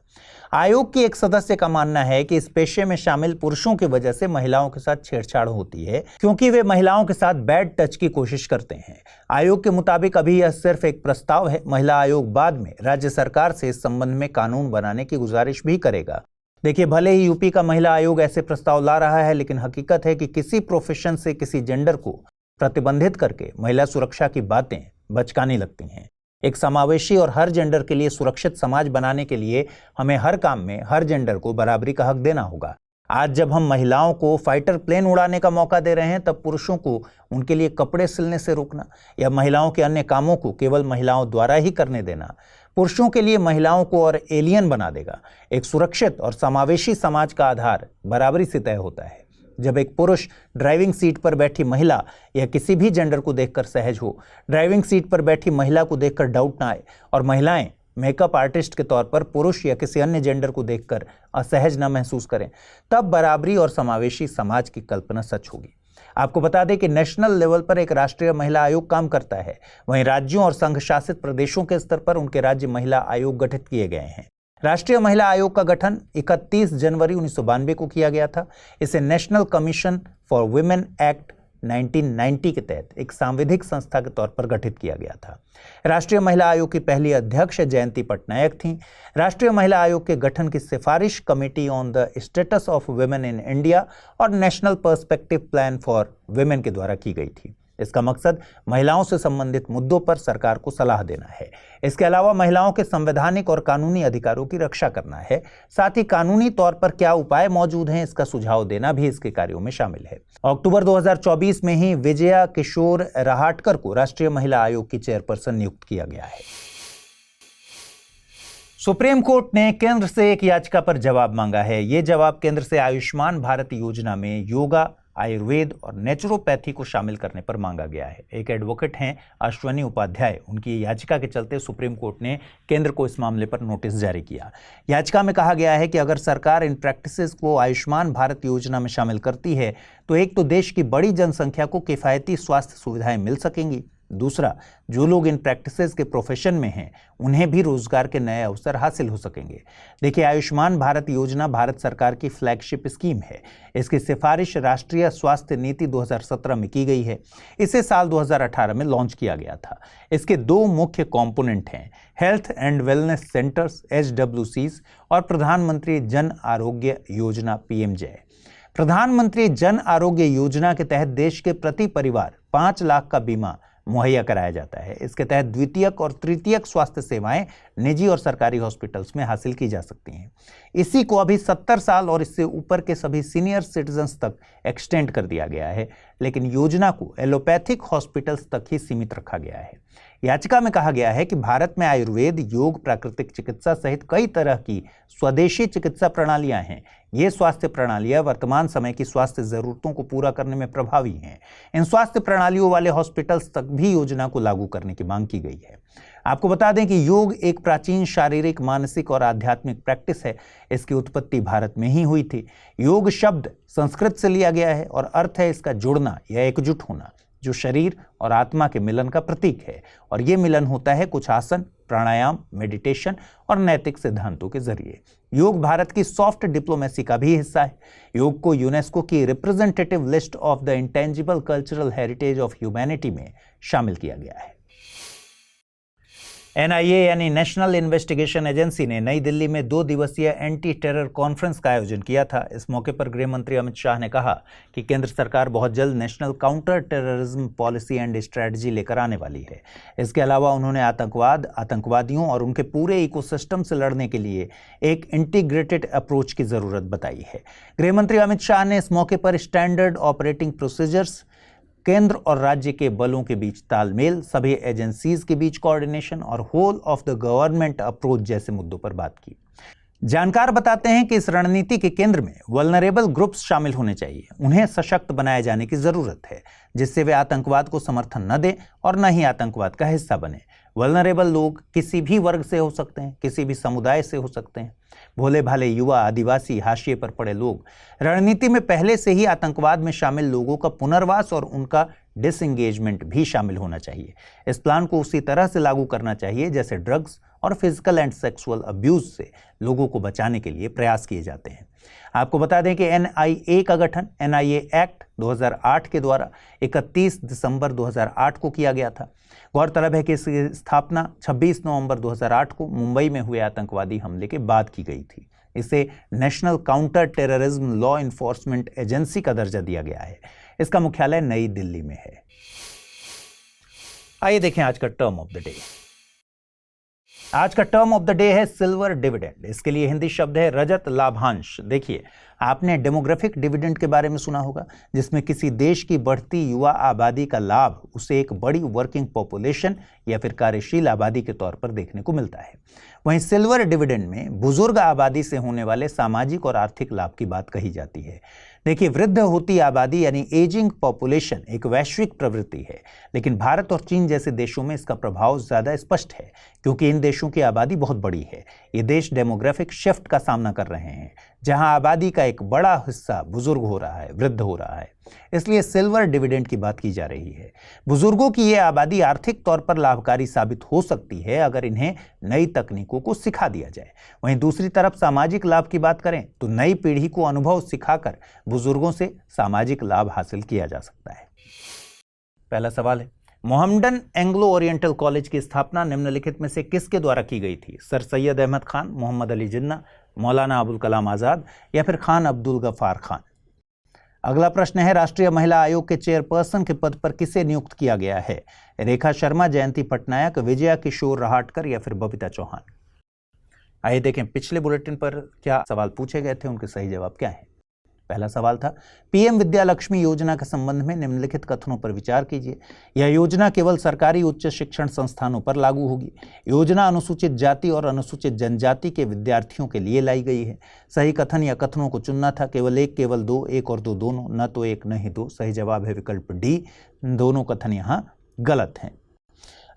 आयोग की एक सदस्य का मानना है कि इस पेशे में शामिल पुरुषों की वजह से महिलाओं के साथ छेड़छाड़ होती है, क्योंकि वे महिलाओं के साथ बैड टच की कोशिश करते हैं। आयोग के मुताबिक अभी यह सिर्फ एक प्रस्ताव है। महिला आयोग बाद में राज्य सरकार से इस संबंध में कानून बनाने की गुजारिश भी करेगा। देखिए, भले ही यूपी का महिला आयोग ऐसे प्रस्ताव ला रहा है, लेकिन हकीकत है कि किसी प्रोफेशन से किसी जेंडर को प्रतिबंधित करके महिला सुरक्षा की बातें बचकानी लगती हैं। एक समावेशी और हर जेंडर के लिए सुरक्षित समाज बनाने के लिए हमें हर काम में हर जेंडर को बराबरी का हक देना होगा। आज जब हम महिलाओं को फाइटर प्लेन उड़ाने का मौका दे रहे हैं, तब पुरुषों को उनके लिए कपड़े सिलने से रोकना या महिलाओं के अन्य कामों को केवल महिलाओं द्वारा ही करने देना पुरुषों के लिए महिलाओं को और एलियन बना देगा। एक सुरक्षित और समावेशी समाज का आधार बराबरी से तय होता है। जब एक पुरुष ड्राइविंग सीट पर बैठी महिला या किसी भी जेंडर को देखकर सहज हो, ड्राइविंग सीट पर बैठी महिला को देखकर डाउट ना आए और महिलाएं मेकअप आर्टिस्ट के तौर पर पुरुष या किसी अन्य जेंडर को देखकर असहज न महसूस करें, तब बराबरी और समावेशी समाज की कल्पना सच होगी। आपको बता दें कि नेशनल लेवल पर एक राष्ट्रीय महिला आयोग काम करता है। वहीं राज्यों और संघ शासित प्रदेशों के स्तर पर उनके राज्य महिला आयोग गठित किए गए हैं। राष्ट्रीय महिला आयोग का गठन 31 जनवरी 1992 को किया गया था। इसे national commission for women act 1990 के तहत एक सांविधिक संस्था के तौर पर गठित किया गया था। राष्ट्रीय महिला आयोग की पहली अध्यक्ष जयंती पटनायक थीं। राष्ट्रीय महिला आयोग के गठन की सिफारिश committee on the status of women in India और national perspective plan for women के द्वारा की गई थी। इसका मकसद महिलाओं से संबंधित मुद्दों पर सरकार को सलाह देना है। इसके अलावा महिलाओं के संवैधानिक और कानूनी अधिकारों की रक्षा करना है। साथ ही कानूनी तौर पर क्या उपाय मौजूद हैं, इसका सुझाव देना भी इसके कार्यों में शामिल है। अक्टूबर 2024 में ही विजया किशोर रहाटकर को राष्ट्रीय महिला आयोग की चेयरपर्सन नियुक्त किया गया है। सुप्रीम कोर्ट ने केंद्र से एक याचिका पर जवाब मांगा है। ये जवाब केंद्र से आयुष्मान भारत योजना में योगा, आयुर्वेद और नेचुरोपैथी को शामिल करने पर मांगा गया है। एक एडवोकेट हैं अश्वनी उपाध्याय। उनकी याचिका के चलते सुप्रीम कोर्ट ने केंद्र को इस मामले पर नोटिस जारी किया। याचिका में कहा गया है कि अगर सरकार इन प्रैक्टिसेस को आयुष्मान भारत योजना में शामिल करती है तो एक तो देश की बड़ी जनसंख्या को किफ़ायती स्वास्थ्य सुविधाएं मिल सकेंगी, दूसरा जो लोग इन प्रैक्टिसेस के प्रोफेशन में हैं उन्हें भी रोजगार के नए अवसर हासिल हो सकेंगे। देखिए, आयुष्मान भारत योजना भारत सरकार की फ्लैगशिप स्कीम है। इसकी सिफारिश राष्ट्रीय स्वास्थ्य नीति 2017 में की गई है। इसे साल 2018 में लॉन्च किया गया था। इसके दो मुख्य कंपोनेंट हैं, health and wellness centres HWCs और प्रधानमंत्री जन आरोग्य योजना PMJ। प्रधानमंत्री जन आरोग्य योजना के तहत देश के प्रति परिवार 5 लाख का बीमा मुहैया कराया जाता है। इसके तहत द्वितीयक और तृतीयक स्वास्थ्य सेवाएं निजी और सरकारी हॉस्पिटल्स में हासिल की जा सकती हैं। इसी को अभी 70 साल और इससे ऊपर के सभी सीनियर सिटीजन्स तक एक्सटेंड कर दिया गया है, लेकिन योजना को एलोपैथिक हॉस्पिटल्स तक ही सीमित रखा गया है। याचिका में कहा गया है कि भारत में आयुर्वेद, योग, प्राकृतिक चिकित्सा सहित कई तरह की स्वदेशी चिकित्सा प्रणालियां हैं। ये स्वास्थ्य प्रणालियां वर्तमान समय की स्वास्थ्य जरूरतों को पूरा करने में प्रभावी हैं। इन स्वास्थ्य प्रणालियों वाले हॉस्पिटल्स तक भी योजना को लागू करने की मांग की गई है। आपको बता दें कि योग एक प्राचीन शारीरिक, मानसिक और आध्यात्मिक प्रैक्टिस है। इसकी उत्पत्ति भारत में ही हुई थी। योग शब्द संस्कृत से लिया गया है और अर्थ है इसका जुड़ना या एकजुट होना, जो शरीर और आत्मा के मिलन का प्रतीक है। और ये मिलन होता है कुछ आसन, प्राणायाम, मेडिटेशन और नैतिक सिद्धांतों के जरिए। योग भारत की सॉफ्ट डिप्लोमेसी का भी हिस्सा है। योग को यूनेस्को की representative list of the intangible cultural heritage of humanity में शामिल किया गया है। NIA यानी नेशनल इन्वेस्टिगेशन एजेंसी ने नई दिल्ली में 2 दिवसीय एंटी टेरर कॉन्फ्रेंस का आयोजन किया था। इस मौके पर गृह मंत्री अमित शाह ने कहा कि केंद्र सरकार बहुत जल्द national counter terrorism policy and strategy लेकर आने वाली है। इसके अलावा उन्होंने आतंकवाद, आतंकवादियों और उनके पूरे इकोसिस्टम से लड़ने के लिए एक इंटीग्रेटेड अप्रोच की जरूरत बताई है। गृह मंत्री अमित शाह ने इस मौके पर स्टैंडर्ड ऑपरेटिंग प्रोसीजर्स, केंद्र और राज्य के बलों के बीच तालमेल, सभी एजेंसीज के बीच कोऑर्डिनेशन और whole of the government approach जैसे मुद्दों पर बात की। जानकार बताते हैं कि इस रणनीति के केंद्र में वल्नरेबल ग्रुप्स शामिल होने चाहिए। उन्हें सशक्त बनाए जाने की जरूरत है, जिससे वे आतंकवाद को समर्थन न दें और न ही आतंकवाद का हिस्सा बने। वल्नरेबल लोग किसी भी वर्ग से हो सकते हैं, किसी भी समुदाय से हो सकते हैं। भोले भाले युवा, आदिवासी, हाशिए पर पड़े लोग। रणनीति में पहले से ही आतंकवाद में शामिल लोगों का पुनर्वास और उनका डिसएंगेजमेंट भी शामिल होना चाहिए। इस प्लान को उसी तरह से लागू करना चाहिए जैसे ड्रग्स और फिजिकल एंड सेक्सुअल अब्यूज से लोगों को बचाने के लिए प्रयास किए जाते हैं। आपको बता दें कि एनआईए का गठन एनआईए एक्ट 2008 के द्वारा 31 दिसंबर 2008 को किया गया था। गौरतलब है कि इसकी स्थापना 26 नवंबर 2008 को मुंबई में हुए आतंकवादी हमले के बाद की गई थी। इसे national counter terrorism law enforcement agency का दर्जा दिया गया है। इसका मुख्यालय नई दिल्ली में है। आइए देखें आज का टर्म ऑफ द डे। आज का टर्म ऑफ द डे है सिल्वर डिविडेंड। इसके लिए हिंदी शब्द है रजत लाभांश। देखिए, आपने डेमोग्राफिक डिविडेंड के बारे में सुना होगा, जिसमें किसी देश की बढ़ती युवा आबादी का लाभ उसे एक बड़ी वर्किंग पॉपुलेशन या फिर कार्यशील आबादी के तौर पर देखने को मिलता है। वहीं सिल्वर डिविडेंड में बुजुर्ग आबादी से होने वाले सामाजिक और आर्थिक लाभ की बात कही जाती है। देखिए, वृद्ध होती आबादी यानी एजिंग पॉपुलेशन एक वैश्विक प्रवृत्ति है, लेकिन भारत और चीन जैसे देशों में इसका प्रभाव ज्यादा स्पष्ट है, क्योंकि इन देशों की आबादी बहुत बड़ी है। ये देश डेमोग्राफिक शिफ्ट का सामना कर रहे हैं, जहां आबादी का एक बड़ा हिस्सा बुजुर्ग हो रहा है, वृद्ध हो रहा है। इसलिए सिल्वर डिविडेंड की बात की जा रही है। बुजुर्गों की ये आबादी आर्थिक तौर पर लाभकारी साबित हो सकती है अगर इन्हें नई तकनीकों को सिखा दिया जाए। वहीं दूसरी तरफ सामाजिक लाभ की बात करें तो नई पीढ़ी को अनुभव सिखाकर बुजुर्गों से सामाजिक लाभ हासिल किया जा सकता है। पहला सवाल है, मोहम्मडन एंग्लो ओरिएंटल कॉलेज की स्थापना निम्नलिखित में से किसके द्वारा की गई थी? सर सैयद अहमद खान, मोहम्मद अली जिन्ना, मौलाना अबुल कलाम आजाद या फिर खान अब्दुल गफ्फार खान? अगला प्रश्न है, राष्ट्रीय महिला आयोग के चेयरपर्सन के पद पर किसे नियुक्त किया गया है? रेखा शर्मा, जयंती पटनायक, विजया किशोर रहाटकर या फिर बबीता चौहान? आइए देखें पिछले बुलेटिन पर क्या सवाल पूछे गए थे, उनके सही जवाब क्या है। पहला सवाल था, पीएम विद्या लक्ष्मी योजना के संबंध में निम्नलिखित कथनों पर विचार कीजिए। यह योजना केवल सरकारी उच्च शिक्षण संस्थानों पर लागू होगी। योजना अनुसूचित जाति और अनुसूचित जनजाति के विद्यार्थियों के लिए लाई गई है। सही कथन या कथनों को चुनना था, केवल एक, केवल दो, एक और दो दोनों, न तो एक न ही दो। सही जवाब है विकल्प डी, दोनों कथन यहाँ गलत हैं।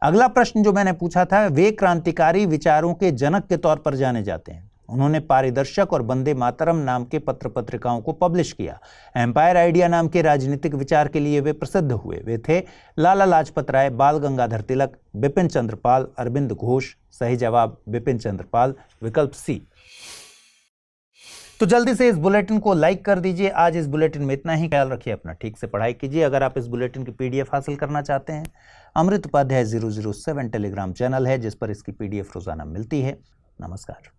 अगला प्रश्न जो मैंने पूछा था, वे क्रांतिकारी विचारों के जनक के तौर पर जाने जाते हैं। उन्होंने पारिदर्शक और वंदे मातरम नाम के पत्र पत्रिकाओं को पब्लिश किया। एम्पायर आइडिया नाम के राजनीतिक विचार के लिए वे प्रसिद्ध हुए। वे थे लाला लाजपत राय, बाल गंगाधर तिलक, बिपिन चंद्र पाल, अरविंद घोष। सही जवाब बिपिन चंद्र पाल, विकल्प सी। तो जल्दी से इस बुलेटिन को लाइक कर दीजिए। आज इस बुलेटिन में इतना ही। ख्याल रखिए अपना, ठीक से पढ़ाई कीजिए। अगर आप इस बुलेटिन की पीडीएफ हासिल करना चाहते हैं, अमृत उपाध्याय 007 टेलीग्राम चैनल है जिस पर इसकी पीडीएफ रोजाना मिलती है। नमस्कार।